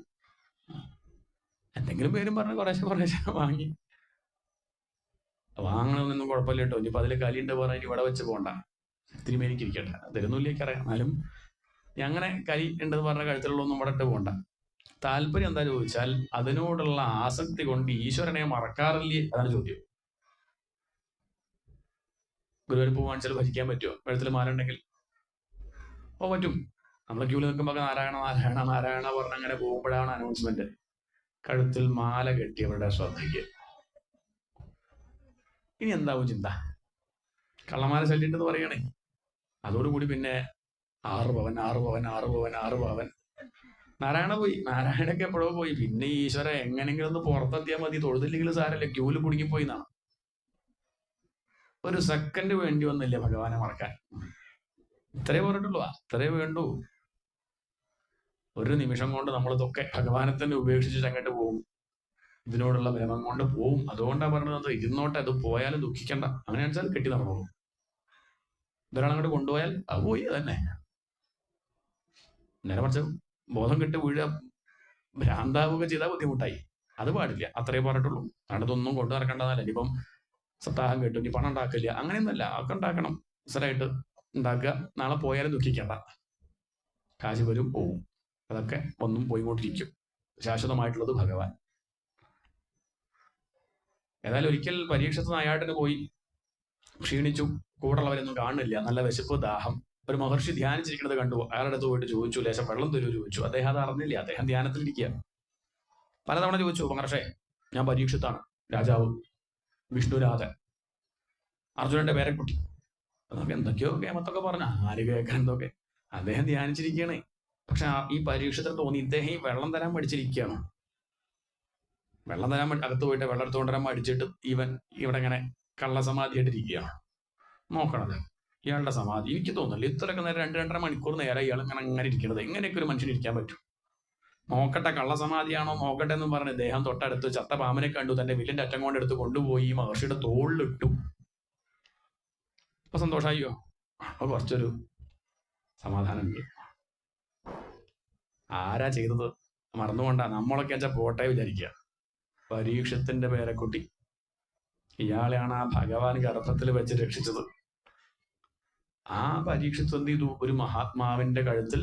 എന്തെങ്കിലും പേരും പറഞ്ഞ് കുറേശ്ശെ വാങ്ങി. വാങ്ങണമെന്നൊന്നും കുഴപ്പമില്ല കേട്ടോ. ഇനിയിപ്പോൾ അതിൽ കലിയുണ്ട് പറഞ്ഞാൽ ഇവിടെ വെച്ച് പോകണ്ട, തിരുമേനിക്ക് ഇരിക്കട്ടെ, തരുന്നില്ലേക്ക് അറിയാം. എന്നാലും അങ്ങനെ കലി ഉണ്ടെന്ന് പറഞ്ഞ കഴുത്തിലുള്ളൊന്നും ഇവിടെ ഇട്ട് പോകണ്ട. താല്പര്യം എന്താ ചോദിച്ചാൽ അതിനോടുള്ള ആസക്തി കൊണ്ട് ഈശ്വരനെ മറക്കാറില്ലേ, അതാണ് ചോദ്യം. ഗുരുവായൂർ പൂ കാണിച്ചാൽ ഭജിക്കാൻ പറ്റുമോ? കഴുത്തിൽ മാല ഉണ്ടെങ്കിൽ ഓ പറ്റും. നമ്മൾ ക്യൂല് നിൽക്കുമ്പോൾ നാരായണ നാരായണ നാരായണ പറഞ്ഞ് അങ്ങനെ പോകുമ്പോഴാണ് അനൗൺസ്മെന്റ്, കഴുത്തിൽ മാല കെട്ടിയവരുടെ ശ്രദ്ധയ്ക്ക്. ഇനി എന്താവും ചിന്ത? കള്ളമാല ശല്യണ്ടെന്ന് പറയണേ. അതോടുകൂടി പിന്നെ 6 പവൻ 6 പവൻ 6 പവൻ 6 പവൻ. നാരായണ പോയി, നാരായണൊക്കെ എപ്പോഴോ പോയി. പിന്നെ ഈശ്വര എങ്ങനെങ്കിലും ഒന്ന് പുറത്തെത്തിയാൽ മതി, തൊഴുതില്ലെങ്കിലും സാരല്ലേ, ക്യൂല് കുടുങ്ങിപ്പോയി എന്നാണ്. ഒരു സെക്കൻഡ് വേണ്ടി വന്നില്ല ഭഗവാനെ മറക്കാൻ. ഇത്രേ പറഞ്ഞിട്ടുള്ളൂ, അത്രേ വേണ്ടൂ. ഒരു നിമിഷം കൊണ്ട് നമ്മളിതൊക്കെ ഭഗവാനെ തന്നെ ഉപേക്ഷിച്ചിട്ട് അങ്ങോട്ട് പോകും, ഇതിനോടുള്ള പ്രേമം കൊണ്ട് പോവും. അതുകൊണ്ടാണ് പറഞ്ഞത് ഇരുന്നോട്ടെ, അത് പോയാലും ദുഃഖിക്കണ്ട. അങ്ങനെ വെച്ചാൽ കെട്ടി നടന്നോളൂ. ഇതൊരാൾ അങ്ങോട്ട് കൊണ്ടുപോയാൽ അത് പോയി തന്നെ. നേരെ മറിച്ച് ബോധം കെട്ട് വീഴുക, ഭ്രാന്താവുക ചെയ്താൽ ബുദ്ധിമുട്ടായി. അത് പാടില്ല, അത്രേ പറഞ്ഞിട്ടുള്ളൂ. അതൊന്നും കൊണ്ടു നടക്കേണ്ടതല്ല. ഇനിയിപ്പം സപ്താഹം കേട്ടു, ഇനി പണം ഉണ്ടാക്കില്ല, അങ്ങനെയൊന്നുമല്ല. ഒക്കെ ഉണ്ടാക്കണം, സ്ഥിരമായിട്ട് ഉണ്ടാക്കുക. നാളെ പോയാലും ദുഃഖിക്കേണ്ട, കാശ് വരും പോവും, അതൊക്കെ ഒന്നും പോയിക്കൊണ്ടിരിക്കും. ശാശ്വതമായിട്ടുള്ളത് ഭഗവാൻ. ഏതായാലും ഒരിക്കൽ പരീക്ഷത്ത് നായാട്ടിന് പോയി, ക്ഷീണിച്ചു, കൂടെയുള്ളവരൊന്നും കാണുന്നില്ല, നല്ല വിശപ്പ് ദാഹം. ഒരു മഹർഷി ധ്യാനിച്ചിരിക്കുന്നത് കണ്ടു. അയാളുടെ അടുത്ത് പോയിട്ട് ചോദിച്ചു, ലേശം വെള്ളം തരൂ ചോദിച്ചു. അദ്ദേഹം അത് അറിഞ്ഞില്ല, അദ്ദേഹം ധ്യാനത്തിലിരിക്കുക. പലതവണ ചോദിച്ചു, മഹർഷേ ഞാൻ പരീക്ഷത്താണ്, രാജാവ് വിഷ്ണുരാജൻ, അർജുനന്റെ പേരക്കുട്ടി, അതൊക്കെ എന്തൊക്കെയോ കേമത്തൊക്കെ പറഞ്ഞു. ആര് കേൾക്കാൻ എന്തൊക്കെ. അദ്ദേഹം ധ്യാനിച്ചിരിക്കുകയാണ്. പക്ഷെ ഈ പരീക്ഷത്തിൽ തോന്നി ഇദ്ദേഹം ഈ വെള്ളം തരാൻ പഠിച്ചിരിക്കുകയാണ്. വെള്ളം തരാൻ അകത്ത് പോയിട്ട് വെള്ളം എടുത്തുകൊണ്ടുവരാൻ പഠിച്ചിട്ട് ഇവൻ ഇവിടെ ഇങ്ങനെ കള്ളസമാധിയായിട്ടിരിക്കുകയാണ്. നോക്കണത് ഇയാളുടെ സമാധി. എനിക്ക് തോന്നുന്നില്ല ഇത്രയൊക്കെ നേരം 2-2.5 മണിക്കൂർ നേരം ഇയാൾ അങ്ങനെ ഇരിക്കണത്. എങ്ങനെയൊക്കെ ഒരു മനുഷ്യൻ ഇരിക്കാൻ പറ്റും? നോക്കട്ടെ, കള്ളസമാധിയാണോ നോക്കട്ടെ എന്നും പറഞ്ഞ് അദ്ദേഹം തൊട്ടടുത്ത് ചത്ത പാമ്പിനെ കണ്ടു, തന്റെ വില്ലിന്റെ അറ്റം കൊണ്ടെടുത്ത് കൊണ്ടുപോയി മഹർഷിയുടെ തോളിലിട്ടു. അപ്പൊ സന്തോഷമായോ? അപ്പൊ കുറച്ചൊരു സമാധാനമുണ്ട്. ആരാ ചെയ്തത് മറന്നുകൊണ്ടാ. നമ്മളൊക്കെ വെച്ചാൽ പോട്ടെ വിചാരിക്കുക. പരീക്ഷത്തിന്റെ പേരക്കുട്ടി, ഇയാളെയാണ് ആ ഭഗവാൻ ഗർഭത്തിൽ വെച്ച് രക്ഷിച്ചത്. ആ പരീക്ഷത്ത് എന്ത് ചെയ്തു? ഒരു മഹാത്മാവിന്റെ കഴുത്തിൽ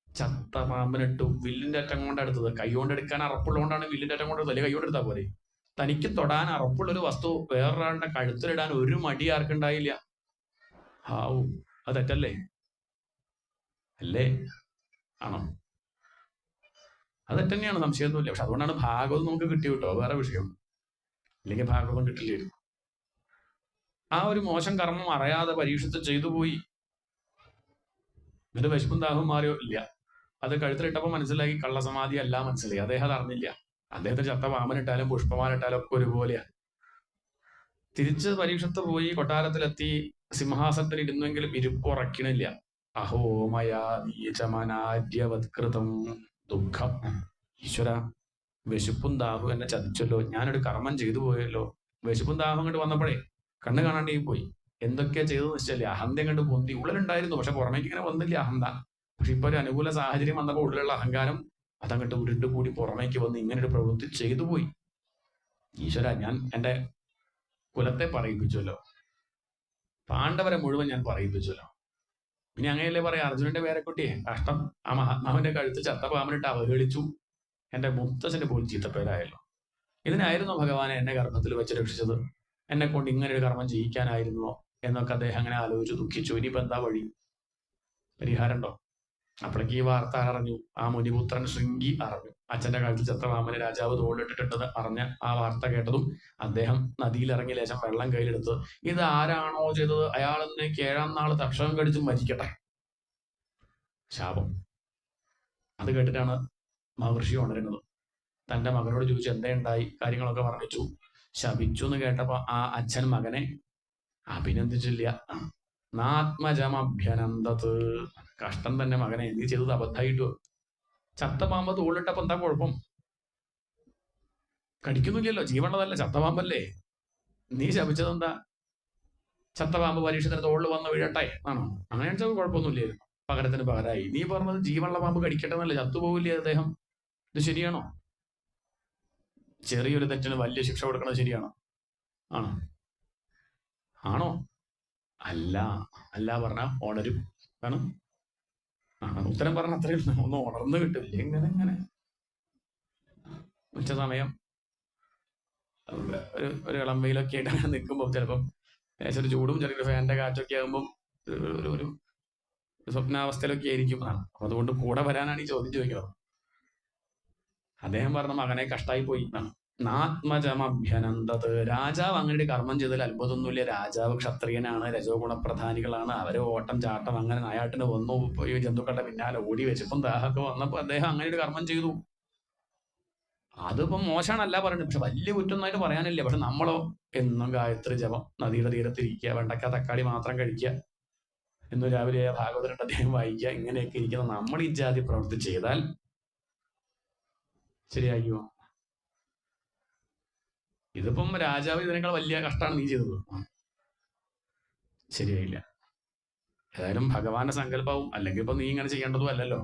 ചത്ത പാമ്പിനിട്ടു. വില്ലിന്റെ അറ്റം കൊണ്ടെടുത്തത്. കൈകൊണ്ട് എടുക്കാൻ അറപ്പുള്ളതുകൊണ്ടാണ് വില്ലിന്റെ അറ്റം കൊണ്ടെടുത്തത്, അല്ലെങ്കിൽ കൈകൊണ്ട് എടുത്താൽ പോലെ. തനിക്ക് തൊടാൻ അറപ്പുള്ളൊരു വസ്തു വേറൊരാളുടെ കഴുത്തിലിടാൻ ഒരു മടി ആർക്കുണ്ടായില്ല. ഹാവു, അത് തെറ്റല്ലേ? അല്ലേ? ആണോ? അത് തെറ്റന്നെയാണ്, സംശയമൊന്നുമില്ല. പക്ഷെ അതുകൊണ്ടാണ് ഭാഗവതം നമുക്ക് കിട്ടി കിട്ടോ, വേറെ വിഷയം. ഇല്ലെങ്കിൽ ഭാഗവതം കിട്ടില്ലായിരുന്നു. ആ ഒരു മോശം കർമ്മം അറിയാതെ പരീക്ഷത്ത് ചെയ്തു പോയി. എന്നിട്ട് വിശപ്പും ദാഹവും മാറിയോ? ഇല്ല. അത് കഴുത്തിലിട്ടപ്പോൾ മനസ്സിലാക്കി കള്ളസമാധി അല്ല, മനസ്സിലായി. അദ്ദേഹം അത് അറിഞ്ഞില്ല. അദ്ദേഹത്തിന് ചത്ത പാമ്പനിട്ടാലും പുഷ്പമാനിട്ടാലും ഒക്കെ ഒരുപോലെയാ. തിരിച്ച് പരീക്ഷത്ത് പോയി, കൊട്ടാരത്തിലെത്തി, സിംഹാസനത്തിൽ ഇരുന്നെങ്കിലും ഇരിപ്പുറക്കണില്ല. അഹോമയാ നീചമനാര്യവത്കൃതം ദുഃഖം. ഈശ്വര, വിശപ്പും ദാഹവും എന്നെ ചതിച്ചല്ലോ, ഞാനൊരു കർമ്മം ചെയ്തു പോയല്ലോ. വിശപ്പും ദാഹം അങ്ങോട്ട് വന്നപ്പോഴേ കണ്ണ് കാണാണ്ടേ പോയി. എന്തൊക്കെയാ ചെയ്തെന്ന് വെച്ചാല് അഹന്ത കണ്ട് പൊന്തി. ഉള്ളിലുണ്ടായിരുന്നു, പക്ഷെ പുറമേക്ക് ഇങ്ങനെ വന്നില്ല അഹന്ത. പക്ഷെ ഇപ്പൊ ഒരു അനുകൂല സാഹചര്യം വന്നപ്പോൾ ഉള്ളിലുള്ള അഹങ്കാരം അതങ്ങോട്ട് ഉരുണ്ട് കൂടി പുറമേക്ക് വന്ന് ഇങ്ങനെ ഒരു പ്രവൃത്തി ചെയ്തു പോയി. ഈശ്വര, ഞാൻ എന്റെ കുലത്തെ പറയിപ്പിച്ചല്ലോ, പാണ്ഡവരെ മുഴുവൻ ഞാൻ പറയിപ്പിച്ചല്ലോ. ഇനി അങ്ങനെയല്ലേ പറയാം, അർജുനന്റെ പേരക്കുട്ടിയെ കഷ്ടം, ആ മഹാത്മാവിന്റെ കഴുത്ത് ചത്ത പാമ്പിനിട്ട് അവഹേളിച്ചു, എന്റെ മുത്തച്ഛന്റെ പോലും ചീത്തപ്പേരായല്ലോ. ഇതിനായിരുന്നു ഭഗവാനെ എന്നെ ഗർഭത്തിൽ വെച്ച് രക്ഷിച്ചത്? എന്നെ കൊണ്ട് ഇങ്ങനെ ഒരു കർമ്മം ചെയ്യിക്കാനായിരുന്നോ എന്നൊക്കെ അദ്ദേഹം അങ്ങനെ ആലോചിച്ചു ദുഃഖിച്ചു. ഇനിയിപ്പോ എന്താ വഴി? പരിഹാരം ഉണ്ടോ? അപ്പോഴേക്ക് ഈ വാർത്ത അറിഞ്ഞു. ആ മുനിപുത്രൻ ശൃംഗി അറിഞ്ഞു. അച്ഛന്റെ കഴുത്തിൽ ചത്ത പാമ്പിനെ രാജാവ് തോളിട്ടിട്ടുണ്ടെന്ന് അറിഞ്ഞ ആ വാർത്ത കേട്ടതും അദ്ദേഹം നദിയിലിറങ്ങി ലേശം വെള്ളം കയ്യിലെടുത്ത്, ഇത് ആരാണോ ചെയ്തത് അയാൾ ഇന്നേക്ക് 7-ാം നാൾ തക്ഷകം കടിച്ച് മരിക്കട്ടെ, ശാപം. അത് കേട്ടിട്ടാണ് മഹർഷി ഉണരുന്നത്. തന്റെ മകനോട് ചോദിച്ചു എന്തേ ഉണ്ടായി, കാര്യങ്ങളൊക്കെ വർണ്ണിച്ചു. ശപിച്ചു എന്ന് കേട്ടപ്പോ ആ അച്ഛൻ മകനെ അഭിനന്ദിച്ചില്ല. നാത്മജമഭ്യനന്ദത്. കഷ്ടം തന്നെ മകനെ, നീ ചെയ്തത് അബദ്ധമായിട്ടു. ചത്ത പാമ്പ് തോളിട്ടപ്പോ എന്താ കുഴപ്പം? കടിക്കുന്നില്ലല്ലോ, ജീവനുള്ളതല്ല, ചത്ത പാമ്പല്ലേ. നീ ശപിച്ചതെന്താ? ചത്ത പാമ്പ് പരീക്ഷത്തിന് തോളിൽ വന്ന് വീഴട്ടെ ആണോ? അങ്ങനെ വെച്ചാൽ കുഴപ്പമൊന്നുമില്ലായിരുന്നു, പകരത്തിന് പകരമായി. നീ പറഞ്ഞത് ജീവനുള്ള പാമ്പ് കടിക്കട്ടെ എന്നല്ലേ, ചത്തുപോകില്ലേ അദ്ദേഹം? ഇത് ശരിയാണോ? ചെറിയൊരു തെറ്റിന് വലിയ ശിക്ഷ കൊടുക്കണത് ശരിയാണോ? ആണോ? ആണോ? അല്ല. അല്ല പറഞ്ഞ ഉണരും ആണ്. ഉത്തരം പറഞ്ഞ അത്രയും ഒന്ന് ഉണർന്നു കിട്ടില്ല. എങ്ങനെ എങ്ങനെ ഉച്ച സമയം ഒരു ഇളം വെയിലൊക്കെ ആയിട്ട് അങ്ങനെ നിൽക്കുമ്പോൾ ചിലപ്പം ഒരു ചൂടും ചെറിയൊരു ഫാനിന്റെ കാറ്റൊക്കെ ആകുമ്പോൾ ഒരു സ്വപ്നാവസ്ഥയിലൊക്കെ ആയിരിക്കും. അപ്പൊ അതുകൊണ്ട് കൂടെ വരാനാണ് ഈ ചോദ്യം ചോദിക്കുന്നത്. അദ്ദേഹം പറഞ്ഞ മകനെ കഷ്ടായി പോയി എന്നാണ്. നാത്മജമഭ്യനന്ദത്. രാജാവ് അങ്ങനെ കർമ്മം ചെയ്തതിൽ അത്ഭുതമൊന്നുമില്ല. രാജാവ് ക്ഷത്രിയനാണ്, രജോ ഗുണപ്രധാനികളാണ്. അവര് ഓട്ടം ചാട്ടം അങ്ങനെ നായാട്ടിന് വന്നു, ഈ ജന്തുക്കളുടെ പിന്നാലെ ഓടി വെച്ചപ്പം ദാഹമൊക്കെ വന്നപ്പോ അദ്ദേഹം അങ്ങനെ ഒരു കർമ്മം ചെയ്തു. അതിപ്പം മോശമാണല്ല പറയുന്നത്, പക്ഷെ വലിയ കുറ്റൊന്നായിട്ട് പറയാനില്ല. പക്ഷെ നമ്മളോ എന്നും ഗായത്രി ജപം, നദിയുടെ തീരത്തിരിക്കുക, വെണ്ടക്ക തക്കാളി മാത്രം കഴിക്കുക, എന്നും രാവിലെ ഭാഗവതരുടെ അദ്ദേഹം വായിക്കുക, ഇങ്ങനെയൊക്കെ ഇരിക്കുന്ന നമ്മൾ ഈ ജാതി പ്രവൃത്തി ചെയ്താൽ ശരിയായോ? ഇതിപ്പം രാജാവ് ഇതിനേക്കാൾ വലിയ കഷ്ടമാണ് നീ ചെയ്തത്. ശരിയായില്ല. ഏതായാലും ഭഗവാന്റെ സങ്കല്പവും, അല്ലെങ്കിൽ ഇപ്പൊ നീ ഇങ്ങനെ ചെയ്യേണ്ടതും അല്ലല്ലോ.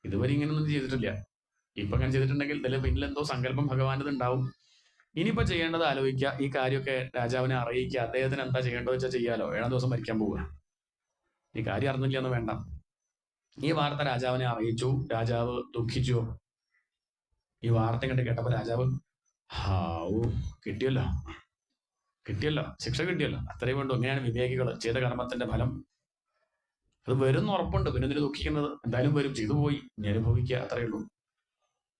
ഇതുവരെ ഇങ്ങനൊന്നും ചെയ്തിട്ടില്ല. ഇപ്പൊ ഇങ്ങനെ ചെയ്തിട്ടുണ്ടെങ്കിൽ ഇതിൽ പിന്നിൽ എന്തോ സങ്കല്പം ഭഗവാന്റെ ഉണ്ടാവും. ഇനിയിപ്പോ ചെയ്യേണ്ടത് ആലോചിക്കുക, ഈ കാര്യമൊക്കെ രാജാവിനെ അറിയിക്കുക. അദ്ദേഹത്തിന് എന്താ ചെയ്യേണ്ടത് വെച്ചാൽ ചെയ്യാലോ. 7 ദിവസം മരിക്കാൻ പോവുക. ഈ കാര്യം അറിഞ്ഞില്ല എന്ന് വേണ്ട. ഈ വാർത്ത രാജാവിനെ അറിയിച്ചു. രാജാവ് ദുഃഖിച്ചു. ഈ വാർത്ത കണ്ട് കേട്ടപ്പോ രാജാവ് ഹാവൂ, കിട്ടിയല്ലോ, ശിക്ഷ കിട്ടിയല്ലോ, അത്രയും വേണ്ടു. ഇങ്ങനെയാണ് വിവേകികൾ ചെയ്ത കർമ്മത്തിന്റെ ഫലം. അത് വരും ഉറപ്പുണ്ട്, പിന്നെ എന്തിനു ദുഃഖിക്കുന്നത്? എന്തായാലും വരും, ചെയ്തു പോയി, ഇനി അനുഭവിക്കുക, അത്രയേ ഉള്ളൂ.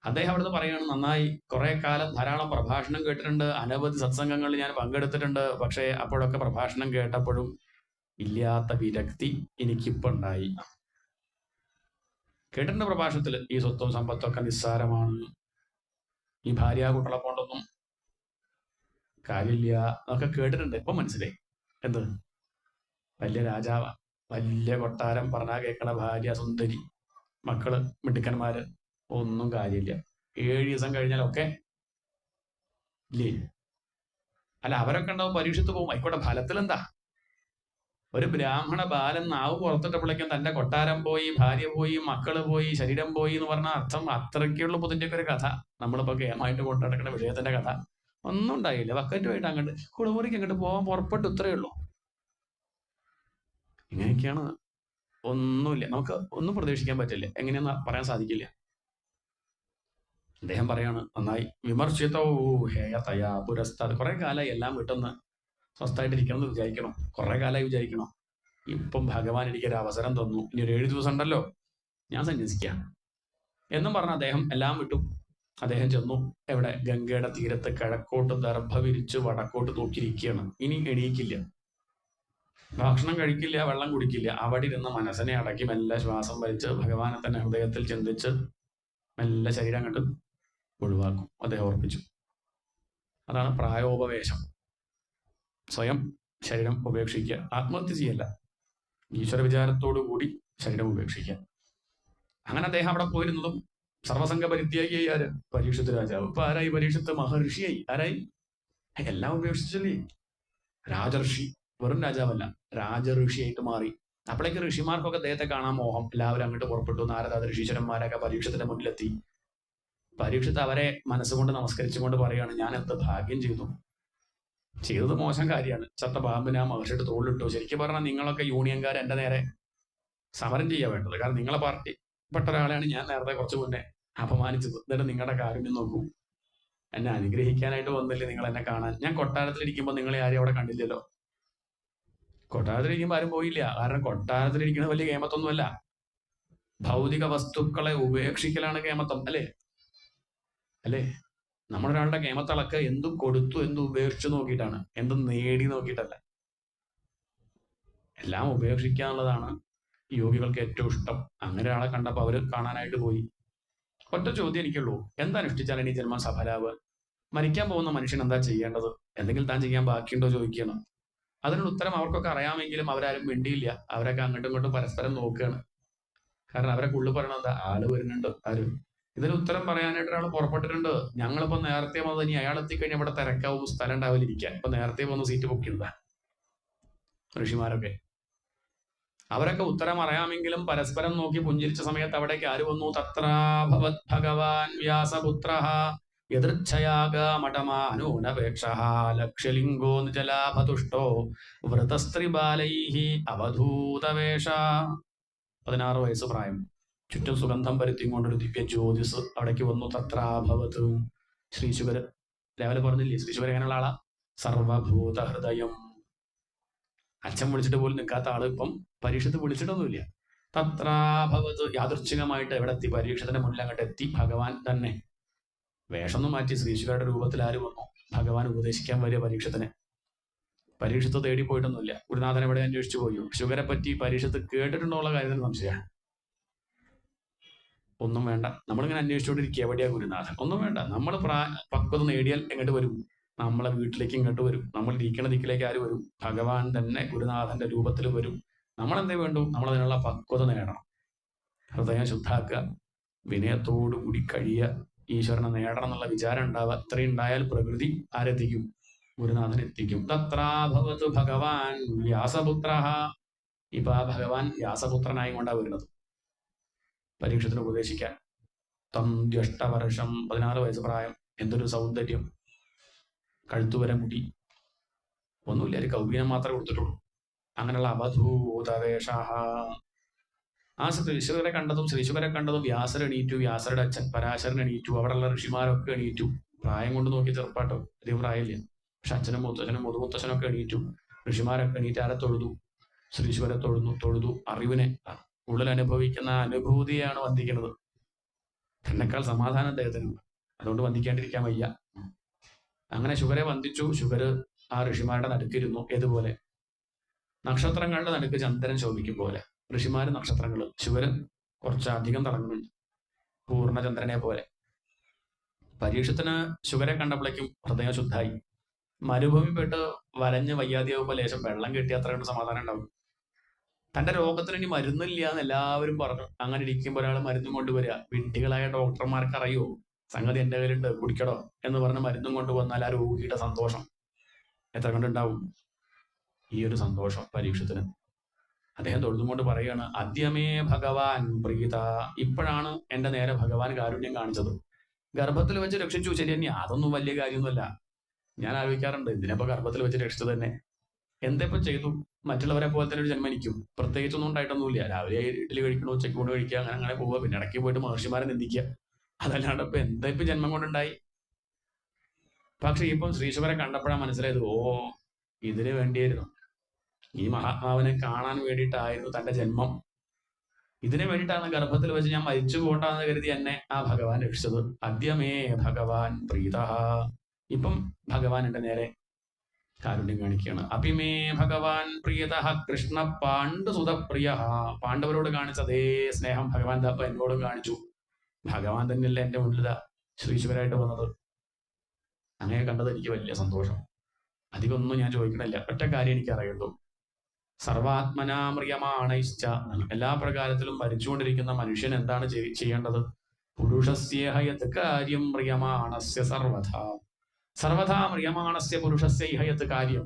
അദ്ദേഹം അവിടുന്ന് പറയാണ്, നന്നായി, കുറെ കാലം ധാരാളം പ്രഭാഷണം കേട്ടിട്ടുണ്ട്, അനവധി സത്സംഗങ്ങളിൽ ഞാൻ പങ്കെടുത്തിട്ടുണ്ട്. പക്ഷേ അപ്പോഴൊക്കെ പ്രഭാഷണം കേട്ടപ്പോഴും ഇല്ലാത്ത വിരക്തി എനിക്കിപ്പോ ഉണ്ടായി. കേട്ടിട്ടുണ്ട് പ്രഭാഷണത്തിൽ ഈ സ്വത്തും സമ്പത്തും ഒക്കെ നിസ്സാരമാണ്, ഈ ഭാര്യ കുട്ടികളെ കൊണ്ടൊന്നും കാര്യമില്ല എന്നൊക്കെ കേട്ടിട്ടുണ്ട്. ഇപ്പൊ മനസ്സിലായി. എന്ത് വലിയ രാജാവ, വലിയ കൊട്ടാരം, പറഞ്ഞാൽ കേൾക്കണ ഭാര്യ സുന്ദരി, മക്കള് മിടുക്കന്മാര്, ഒന്നും കാര്യമില്ല. 7 ദിവസം കഴിഞ്ഞാലൊക്കെ ഇല്ലേ? അല്ല, അവരൊക്കെ ഉണ്ടാവും, പരീക്ഷത്ത് പോകും. ആയിക്കോട്ടെ, ഫലത്തിൽ എന്താ? ഒരു ബ്രാഹ്മണ ബാലൻ നാവ് പുറത്തിട്ടപ്പോഴേക്കും തന്റെ കൊട്ടാരം പോയി, ഭാര്യ പോയി, മക്കള് പോയി, ശരീരം പോയി എന്ന് പറഞ്ഞ അർത്ഥം അത്രയ്ക്കുള്ള പുതിന്റെയൊക്കെ ഒരു കഥ. നമ്മളിപ്പോ കേമായിട്ട് കൊണ്ടുനടക്കുന്ന വിഷയത്തിന്റെ കഥ ഒന്നും ഉണ്ടായില്ല. വക്കറ്റുമായിട്ട് അങ്ങോട്ട് കുളിമുറിക്ക് അങ്ങോട്ട് പോകാൻ പുറപ്പെട്ടു, ഇത്രയേ ഉള്ളൂ. ഇങ്ങനെയൊക്കെയാണ്. ഒന്നുമില്ല, നമുക്ക് ഒന്നും പ്രതീക്ഷിക്കാൻ പറ്റില്ല, എങ്ങനെയാന്ന് പറയാൻ സാധിക്കില്ല. അദ്ദേഹം പറയാണ്, നന്നായി, വിമർശിതോ ഹേയതയാ പുരസ്താത്. കുറെ കാലമായി എല്ലാം വിട്ടെന്ന് സ്വസ്ഥമായിട്ടിരിക്കണം എന്ന് വിചാരിക്കണം, കുറെ കാലമായി വിചാരിക്കണം. ഇപ്പം ഭഗവാൻ എനിക്കൊരു അവസരം തന്നു, ഇനി ഒരു 7 ദിവസം ഉണ്ടല്ലോ, ഞാൻ സന്യസിക്കാം എന്നും പറഞ്ഞ അദ്ദേഹം എല്ലാം വിട്ടു. അദ്ദേഹം ചെന്നു എവിടെ? ഗംഗയുടെ തീരത്ത് കിഴക്കോട്ട് ദർഭ വിരിച്ച് വടക്കോട്ട് നോക്കിയിരിക്കുകയാണ്. ഇനി എണീക്കില്ല, ഭക്ഷണം കഴിക്കില്ല, വെള്ളം കുടിക്കില്ല. അവിടെ ഇരുന്ന് മനസ്സിനെ അടക്കി മെല്ലെ ശ്വാസം വലിച്ച് ഭഗവാനെ തന്നെ ഹൃദയത്തിൽ ചിന്തിച്ച് മെല്ലെ ശരീരം കണ്ട് ഒഴിവാക്കും. അദ്ദേഹം ഓർപ്പിച്ചു. അതാണ് പ്രായോപവേശം. സ്വയം ശരീരം ഉപേക്ഷിക്കുക, ആത്മഹത്യ ചെയ്യല്ല, ഈശ്വര വിചാരത്തോടു കൂടി ശരീരം ഉപേക്ഷിക്കുക. അങ്ങനെ അദ്ദേഹം അവിടെ പോയിരുന്നതും സർവസംഘ പരിത്യാഗിയായി. ആര്? പരീക്ഷത്ത് രാജാവ്. ഇപ്പൊ ആരായി? പരീക്ഷത്ത് മഹർഷിയായി. ആരായി? എല്ലാം ഉപേക്ഷിച്ചല്ലേ. രാജർഷി, വെറും രാജാവല്ല, രാജഋഷിയായിട്ട് മാറി. അപ്പോഴേക്ക് ഋഷിമാർക്കൊക്കെ അദ്ദേഹത്തെ കാണാൻ മോഹം. എല്ലാവരും അങ്ങോട്ട് പുറപ്പെട്ടു. നാരദ ഋഷീശ്വരന്മാരൊക്കെ പരീക്ഷത്തിന്റെ മുന്നിലെത്തി. പരീക്ഷത്ത് അവരെ മനസ്സുകൊണ്ട് നമസ്കരിച്ചുകൊണ്ട് പറയാണ്, ഞാൻ എന്ത് ഭാഗ്യം ചെയ്തു. ചെയ്തത് മോശം കാര്യമാണ്. ചത്ത പാമ്പിനെ ആ മഹർഷിയുടെ തോളിലിട്ടു. ശരിക്കും പറഞ്ഞാൽ നിങ്ങളൊക്കെ യൂണിയൻകാർ എന്റെ നേരെ സമരം ചെയ്യാൻ വേണ്ടത്. കാരണം നിങ്ങളെ പാർട്ടി പെട്ട ഒരാളെയാണ് ഞാൻ നേരത്തെ കുറച്ച് മുന്നേ അപമാനിച്ചത്. എന്നിട്ട് നിങ്ങളുടെ കാര്യം നോക്കൂ, എന്നെ അനുഗ്രഹിക്കാനായിട്ട് വന്നില്ലേ നിങ്ങൾ എന്നെ കാണാൻ? ഞാൻ കൊട്ടാരത്തിലിരിക്കുമ്പോൾ നിങ്ങളെ ആരും അവിടെ കണ്ടില്ലല്ലോ. കൊട്ടാരത്തിലിരിക്കുമ്പോൾ ആരും പോയില്ല. കാരണം കൊട്ടാരത്തിലിരിക്കുന്നത് വലിയ കേമത്തൊന്നുമല്ല, ഭൗതിക വസ്തുക്കളെ ഉപേക്ഷിക്കലാണ് കേമത്വം. അല്ലേ? നമ്മളൊരാളുടെ കേമത്തളക്ക് എന്തും കൊടുത്തു, എന്തും ഉപേക്ഷിച്ചു നോക്കിയിട്ടാണ്, എന്തും നേടി നോക്കിയിട്ടല്ല. എല്ലാം ഉപേക്ഷിക്കാനുള്ളതാണ് യോഗികൾക്ക് ഏറ്റവും ഇഷ്ടം. അങ്ങനെ ഒരാളെ കണ്ടപ്പോൾ അവർ കാണാനായിട്ട് പോയി. ഒറ്റ ചോദ്യം എനിക്കുള്ളൂ, എന്താനുഷ്ഠിച്ചാൽ ഇനി ജന്മം സഫലാവുക? മരിക്കാൻ പോകുന്ന മനുഷ്യൻ എന്താ ചെയ്യേണ്ടത്? എന്തെങ്കിലും താൻ ചെയ്യാൻ ബാക്കിയുണ്ടോ ചോദിക്കണം. അതിനുള്ള ഉത്തരം അവർക്കൊക്കെ അറിയാമെങ്കിലും അവരാരും മിണ്ടിയില്ല. അവരൊക്കെ അങ്ങോട്ടും ഇങ്ങോട്ടും പരസ്പരം നോക്കുകയാണ്. കാരണം അവരൊക്കെ ഉള്ളിൽ പറയണത് എന്താ, ആള് വരുന്നുണ്ട്. ആര് ഇതിന് ഉത്തരം പറയാനായിട്ട് ഒരാൾ പുറപ്പെട്ടിട്ടുണ്ട്. ഞങ്ങളിപ്പോ നേരത്തെ വന്നത്, ഇനി അയാൾ എത്തിക്കഴിഞ്ഞാൽ ഇവിടെ തിരക്കാവും, സ്ഥലം ഉണ്ടാവില്ലിരിക്കാൻ. ഇപ്പൊ നേരത്തെ വന്ന് സീറ്റ് ബുക്ക് ചെയ്തതാ ഋഷിമാരൊക്കെ. അവരൊക്കെ ഉത്തരം അറിയാമെങ്കിലും പരസ്പരം നോക്കി പുഞ്ചിരിച്ച സമയത്ത് അവിടേക്ക് ആര് വന്നു? തത്രാഭവത് ഭഗവാൻ വ്യാസപുത്ര യദൃച്ഛയാഗമഠമാനൂനപേക്ഷ ലക്ഷ്യലിംഗോ നിജലാഭതുഷ്ടോ വൃതസ്ത്രീബാലൈഹി അവധൂതവേഷ. 16 വയസ്സ് പ്രായം. ചുറ്റും സുഗന്ധം പരുത്തിക്കൊണ്ടൊരു ദിവ്യ ജ്യോതിസ് അവിടേക്ക് വന്നു. തത്രാഭവത്. ശ്രീശുകര് രാവിലെ പറഞ്ഞില്ലേ, ശ്രീശുകർ എങ്ങനെയുള്ള ആളാ? സർവഭൂത ഹൃദയം. അച്ഛൻ വിളിച്ചിട്ട് പോലും നിൽക്കാത്ത ആള് ഇപ്പം പരീക്ഷത്ത് വിളിച്ചിട്ടൊന്നുമില്ല. തത്രാഭവത്. യാദൃച്ഛികമായിട്ട് എവിടെ എത്തി? പരീക്ഷത്തിന്റെ മുന്നിൽ അങ്ങോട്ട് എത്തി. ഭഗവാൻ തന്നെ വേഷമൊന്നും മാറ്റി ശ്രീശുകരുടെ രൂപത്തിൽ ആര് വന്നു? ഭഗവാൻ ഉപദേശിക്കാൻ വരിക പരീക്ഷത്തിന്. പരീക്ഷത്ത് തേടി പോയിട്ടൊന്നുമില്ല. ഗുരുനാഥൻ എവിടെ അന്വേഷിച്ചു പോയോ? ശുഗരെ പറ്റി പരീക്ഷത്ത് കേട്ടിട്ടുണ്ടോ ഉള്ള കാര്യത്തിന് സംശയമാണ്. ഒന്നും വേണ്ട, നമ്മളിങ്ങനെ അന്വേഷിച്ചുകൊണ്ടിരിക്കുക എവിടെയാ ഗുരുനാഥൻ. ഒന്നും വേണ്ട, നമ്മൾ പക്വത നേടിയാൽ എങ്ങോട്ട് വരും? നമ്മളെ വീട്ടിലേക്ക് ഇങ്ങോട്ട് വരും. നമ്മൾ ഇരിക്കുന്ന ദിക്കിലേക്ക് ആര് വരും? ഭഗവാൻ തന്നെ ഗുരുനാഥന്റെ രൂപത്തിൽ വരും. നമ്മളെന്തേ വേണ്ടു? നമ്മളതിനുള്ള പക്വത നേടണം. ഹൃദയം ശുദ്ധാക്കുക, വിനയത്തോടു കൂടി കഴിയുക, ഈശ്വരനെ നേടണം എന്നുള്ള വിചാരം ഉണ്ടാവുക. അത്രയും ഉണ്ടായാൽ പ്രകൃതി ആരെത്തിക്കും? ഗുരുനാഥൻ എത്തിക്കും. തത്രാഭവത് ഭഗവാൻ വ്യാസപുത്ര. ഇപ്പൊ ആ ഭഗവാൻ വ്യാസപുത്രനായി കൊണ്ടാണ് വരുന്നത് പരീക്ഷത്തിന് ഉപദേശിക്കാൻ. തം ദ്യഷ്ടവർഷം. 16 വയസ്സ് പ്രായം. എന്തൊരു സൗന്ദര്യം! കഴുത്തുവരെ മുടി, ഒന്നുമില്ല, ഒരു കൗപീനം മാത്രമേ കൊടുത്തിട്ടുള്ളൂ. അങ്ങനെയുള്ള അവധൂതവേഷ. ആ ശ്രീശുകരെ കണ്ടതും വ്യാസർ എണീറ്റു. വ്യാസരുടെ അച്ഛൻ പരാശരൻ എണീറ്റു. അവിടെയുള്ള ഋഷിമാരൊക്കെ എണീറ്റു. പ്രായം കൊണ്ട് നോക്കി ചെറുപ്പാട്ടോ, അധികം പ്രായമില്ല. പക്ഷെ അച്ഛനും മുതുമുത്തച്ഛനൊക്കെ എണീറ്റു. ഋഷിമാരൊക്കെ എണീറ്റ് ആരെ തൊഴുതു? ശ്രീശുവരെ തൊഴുതു. അറിവിനെ ഉള്ളിൽ അനുഭവിക്കുന്ന അനുഭൂതിയാണ് വന്ദിക്കുന്നത്. തന്നെക്കാൾ സമാധാനം അദ്ദേഹത്തിനുണ്ട്. അതുകൊണ്ട് വന്ദിക്കാണ്ടിരിക്കാൻ വയ്യ. അങ്ങനെ ശുഗരെ വന്ദിച്ചു. ശുഗര് ആ ഋഷിമാരുടെ നടുക്കിരുന്നു. ഏതുപോലെ? നക്ഷത്രങ്ങളുടെ നടുക്ക് ചന്ദ്രൻ ശോഭിക്കും പോലെ. ഋഷിമാര് നക്ഷത്രങ്ങള്, ശുഗര് കുറച്ചധികം തിളങ്ങുന്നുണ്ട്, പൂർണ്ണചന്ദ്രനെ പോലെ. പരീക്ഷത്തിന് ശുഗരെ കണ്ടപ്പോഴേക്കും ഹൃദയം ശുദ്ധായി. മരുഭൂമിപ്പെട്ട് വലഞ്ഞ് വയ്യാതെയാവുമ്പോൾ ലേശം വെള്ളം കിട്ടിയ അത്ര കണ്ട് സമാധാനം ഉണ്ടാവും. തന്റെ രോഗത്തിന് ഇനി മരുന്നില്ല എന്ന് എല്ലാവരും പറഞ്ഞു. അങ്ങനെ ഇരിക്കുമ്പോൾ ഒരാൾ മരുന്നും കൊണ്ടുവരിക. വിഡ്ഢികളായ ഡോക്ടർമാർക്ക് അറിയോ സംഗതി എന്റെ കയ്യിലുണ്ട്, കുടിക്കടോ എന്ന് പറഞ്ഞ് മരുന്നും കൊണ്ടുവന്നാൽ ആ രോഗിയുടെ സന്തോഷം എത്ര കണ്ടുണ്ടാവും? ഈ ഒരു സന്തോഷം പരീക്ഷത്തിന്. അദ്ദേഹം തൊഴുതുകൊണ്ട് പറയുകയാണ്, അദ്യമേ ഭഗവാൻ പ്രീത. ഇപ്പോഴാണ് എന്റെ നേരെ ഭഗവാൻ കാരുണ്യം കാണിച്ചത്. ഗർഭത്തിൽ വെച്ച് രക്ഷിച്ചു, ശരി തന്നെ, അതൊന്നും വലിയ കാര്യമൊന്നുമല്ല. ഞാൻ ആലോചിക്കാറുണ്ട്, ഇതിനിപ്പോ ഗർഭത്തിൽ വെച്ച് രക്ഷിച്ചത് തന്നെ എന്തിപ്പോ ചെയ്തു? മറ്റുള്ളവരെ പോലെ തന്നെ ഒരു ജന്മനിക്കും. പ്രത്യേകിച്ചൊന്നും ഉണ്ടായിട്ടൊന്നുമില്ല. രാവിലെ ഇഡ്ഡലി കഴിക്കണോ, ഉച്ചയ്ക്ക് കൊണ്ട് കഴിക്കുക, അങ്ങനെ പോവുക. പിന്നെ ഇടയ്ക്ക് പോയിട്ട് മഹർഷിമാരെ നിന്ദിക്കുക. അതല്ലാണ്ട് ഇപ്പൊ എന്താ ഇപ്പൊ ജന്മം കൊണ്ടുണ്ടായി? പക്ഷെ ഇപ്പം ശ്രീശുവരെ കണ്ടപ്പോഴാണ് മനസ്സിലായത്, ഓ, ഇതിനു വേണ്ടിയായിരുന്നു, ഈ മഹാത്മാവിനെ കാണാൻ വേണ്ടിയിട്ടായിരുന്നു തന്റെ ജന്മം. ഇതിനു വേണ്ടിയിട്ടാണ് ഗർഭത്തിൽ വെച്ച് ഞാൻ മരിച്ചു പോകണ്ടെന്ന് കരുതി എന്നെ ആ ഭഗവാൻ രക്ഷിച്ചത്. അദ്യമേ ഭഗവാൻ പ്രീത. ഇപ്പം ഭഗവാൻ എന്റെ നേരെ കാരുണ്യം കാണിക്കുകയാണ്. അഭിമേ ഭഗവാൻ പ്രിയത കൃഷ്ണ പാണ്ഡുസുതപ്രിയ. പാണ്ഡവരോട് കാണിച്ച അതേ സ്നേഹം ഭഗവാൻ ദാപ്പ എന്നോടും കാണിച്ചു. ഭഗവാൻ തന്നെയല്ലേ എന്റെ മുന്നിൽ ശ്രീശുവരായിട്ട് വന്നത്. അങ്ങനെ കണ്ടത് എനിക്ക് വലിയ സന്തോഷം. അധികമൊന്നും ഞാൻ ചോദിക്കണില്ല, ഒറ്റ കാര്യം എനിക്ക് അറിയുള്ളൂ. സർവാത്മനാമ്രിയമാണൈശ്ച. എല്ലാ പ്രകാരത്തിലും മരിച്ചുകൊണ്ടിരിക്കുന്ന മനുഷ്യൻ എന്താണ് ചെയ്യേണ്ടത്? പുരുഷസ്യേഹയത് കാര്യം മ്രിയമാണസ്യ സർവഥാ മ്രിയമാണസ്യ പുരുഷസ്യൈഹയത് കാര്യം.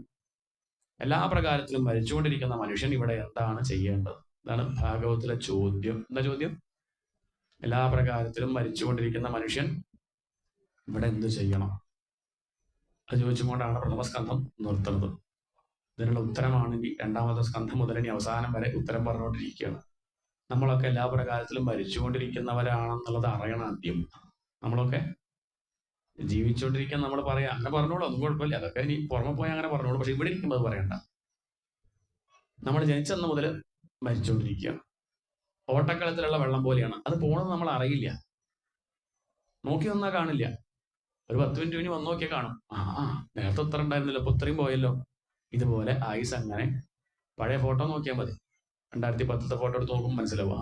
എല്ലാ പ്രകാരത്തിലും മരിച്ചുകൊണ്ടിരിക്കുന്ന മനുഷ്യൻ ഇവിടെ എന്താണ് ചെയ്യേണ്ടത്? ഇതാണ് ഭാഗവത്തിലെ ചോദ്യം. എന്താ ചോദ്യം? എല്ലാ പ്രകാരത്തിലും മരിച്ചുകൊണ്ടിരിക്കുന്ന മനുഷ്യൻ ഇവിടെ എന്ത് ചെയ്യണം? അത് ചോദിച്ചുകൊണ്ടാണ് പ്രഥമ സ്കന്ധം നിർത്തുന്നത്. ഇതിനുള്ള ഉത്തരമാണ് ഇനി രണ്ടാമത്തെ സ്കന്ധം മുതൽ ഇനി അവസാനം വരെ ഉത്തരം പറഞ്ഞുകൊണ്ടിരിക്കുകയാണ്. നമ്മളൊക്കെ എല്ലാ പ്രകാരത്തിലും മരിച്ചുകൊണ്ടിരിക്കുന്നവരാണെന്നുള്ളത് അറിയണം ആദ്യം. നമ്മളൊക്കെ ജീവിച്ചുകൊണ്ടിരിക്കാൻ നമ്മൾ പറയാം, അങ്ങനെ പറഞ്ഞോളൂ, ഒന്നും കുഴപ്പമില്ല, അതൊക്കെ ഇനി പുറമെ പോയി അങ്ങനെ പറഞ്ഞോളൂ. പക്ഷെ ഇവിടെ ഇരിക്കുമ്പോൾ അത് പറയണ്ട. നമ്മൾ ജനിച്ചെന്ന് മുതൽ മരിച്ചുകൊണ്ടിരിക്കുകയാണ്. ഓട്ടക്കളത്തിലുള്ള വെള്ളം പോലെയാണ്. അത് പോണത് നമ്മൾ അറിയില്ല. നോക്കി വന്നാൽ കാണില്ല. ഒരു 10 മിനിറ്റ് കഴിഞ്ഞ് വന്നു നോക്കിയാൽ കാണും, നേരത്തെ ഇത്ര ഉണ്ടായിരുന്നില്ല, ഇപ്പൊ ഇത്രയും പോയല്ലോ. ഇതുപോലെ ആയുസ് അങ്ങനെ. പഴയ ഫോട്ടോ നോക്കിയാൽ മതി. 2010 ഫോട്ടോ എടുത്ത് നോക്കുമ്പോൾ മനസ്സിലാവും.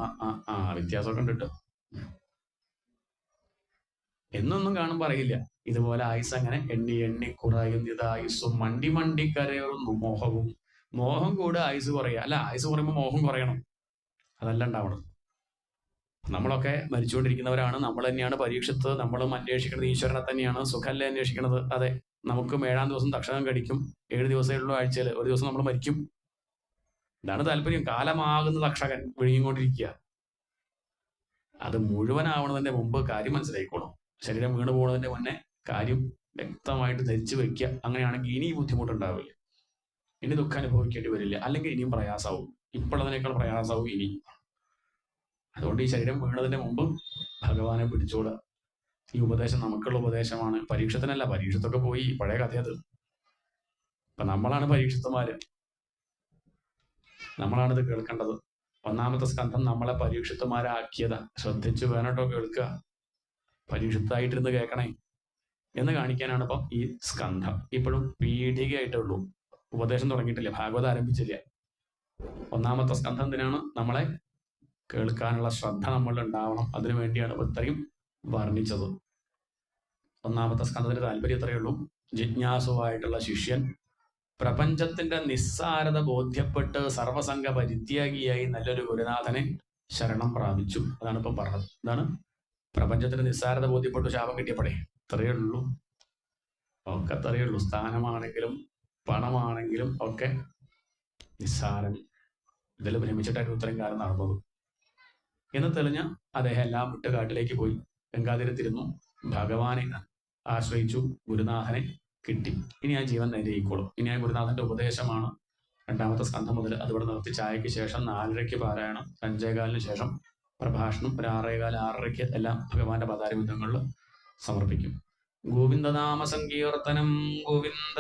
വ്യത്യാസമൊക്കെ ഉണ്ട് കേട്ടോ. എന്നൊന്നും കാണുമ്പോൾ അറിയില്ല. ഇതുപോലെ ആയുസ് അങ്ങനെ എണ്ണി എണ്ണി കുറയുന്നത് ആയുസ്സും മണ്ടി മണ്ടി കരയുന്നു മോഹവും. മോഹം കൂടെ ആയുസ് കുറയുക. അല്ല, ആയുസ് കുറയുമ്പോൾ മോഹം കുറയണം. അതല്ല ഉണ്ടാവണം. നമ്മളൊക്കെ മരിച്ചുകൊണ്ടിരിക്കുന്നവരാണ്. നമ്മൾ തന്നെയാണ് പരീക്ഷത്ത്. നമ്മളും അന്വേഷിക്കുന്നത് ഈശ്വരനെ തന്നെയാണ്. സുഖമല്ലേ അന്വേഷിക്കുന്നത്? അതെ. നമുക്കും 7-ാം ദിവസം തക്ഷകം കടിക്കും. 7 ദിവസമേ ഉള്ളൂ ആഴ്ചയിൽ. ഒരു ദിവസം നമ്മൾ മരിക്കും. ഇതാണ് താല്പര്യം. കാലമാകുന്ന തക്ഷകൻ വിഴുങ്ങിക്കൊണ്ടിരിക്കുക. അത് മുഴുവനാവണതിന്റെ മുമ്പ് കാര്യം മനസ്സിലായിക്കോളും. ശരീരം വീണ് പോകുന്നതിന്റെ മുന്നേ കാര്യം വ്യക്തമായിട്ട് ധരിച്ചു വെക്കുക. അങ്ങനെയാണെങ്കിൽ ഇനി ബുദ്ധിമുട്ടുണ്ടാവില്ല, ഇനി ദുഃഖം അനുഭവിക്കേണ്ടി വരില്ല. അല്ലെങ്കിൽ ഇനിയും പ്രയാസമാവും. ഇപ്പോഴതിനേക്കാൾ പ്രയാസമാവും ഇനി. അതുകൊണ്ട് ഈ ശരീരം വീണതിന്റെ മുമ്പ് ഭഗവാനെ പിടിച്ചോളുക. ഈ ഉപദേശം നമുക്കുള്ള ഉപദേശമാണ്. പരീക്ഷത്തിനല്ല. പരീക്ഷത്തൊക്കെ പോയി, പഴയ കഥയത്. ഇപ്പൊ നമ്മളാണ് പരീക്ഷത്തുമാര്. നമ്മളാണിത് കേൾക്കേണ്ടത്. 1-ാമത്തെ സ്കന്ധം നമ്മളെ പരീക്ഷത്തുമാരാക്കിയതാ. ശ്രദ്ധിച്ചു വേണട്ടോ കേൾക്കുക. പരീക്ഷത്തായിട്ടിരുന്ന് കേൾക്കണേ എന്ന് കാണിക്കാനാണ് ഇപ്പം ഈ സ്കന്ധം. ഇപ്പോഴും പീഠികയായിട്ടുള്ളൂ. ഉപദേശം തുടങ്ങിയിട്ടില്ല, ഭാഗവതം ആരംഭിച്ചില്ല. 1-ാമത്തെ സ്കന്ധം എന്തിനാണ്? നമ്മളെ കേൾക്കാനുള്ള ശ്രദ്ധ നമ്മളിൽ ഉണ്ടാവണം. അതിനു വേണ്ടിയാണ് ഇത്രയും വർണ്ണിച്ചത്. 1-ാമത്തെ സ്കന്ധത്തിന്റെ താല്പര്യം ഇത്രയേ ഉള്ളൂ. ജിജ്ഞാസുവായിട്ടുള്ള ശിഷ്യൻ പ്രപഞ്ചത്തിന്റെ നിസ്സാരത ബോധ്യപ്പെട്ട് സർവസംഘ പരിത്യാഗിയായി നല്ലൊരു ഗുരുനാഥനെ ശരണം പ്രാപിച്ചു. അതാണ് ഇപ്പം പറഞ്ഞത്. എന്താണ്? പ്രപഞ്ചത്തിന്റെ നിസ്സാരത ബോധ്യപ്പെട്ടു. ശാപം കിട്ടിയപ്പോഴേ ഇത്രയേ ഉള്ളൂ. ഒക്കെ അത്രയേ ഉള്ളൂ. സ്ഥാനമാണെങ്കിലും പണമാണെങ്കിലും ഒക്കെ നിസ്സാരം. ഇതിൽ ഭ്രമിച്ചിട്ടായിരുന്നു ഇത്രയും കാലം നടന്നത് എന്ന് തെളിഞ്ഞ അദ്ദേഹം എല്ലാം വിട്ട് കാട്ടിലേക്ക് പോയി. ഗംഗാതീരത്തിരുന്നു. ഭഗവാനെ ആശ്രയിച്ചു. ഗുരുനാഥനെ കിട്ടി. ഇനി ആ ജീവൻ നേരെയിക്കോളും. ഇനി ആ ഗുരുനാഥന്റെ ഉപദേശമാണ് 2-ാമത്തെ സ്കന്ധം മുതൽ. അതിവിടെ നിർത്തി ചായക്ക് ശേഷം 4:30 പാരായണം, 5:15 ശേഷം പ്രഭാഷണം, ഒരു 6:15, 6:30 എല്ലാം ഭഗവാന്റെ പദാരബിന്ദങ്ങളിൽ സമർപ്പിക്കും. ഗോവിന്ദനാമ സങ്കീർത്തനം. ഗോവിന്ദ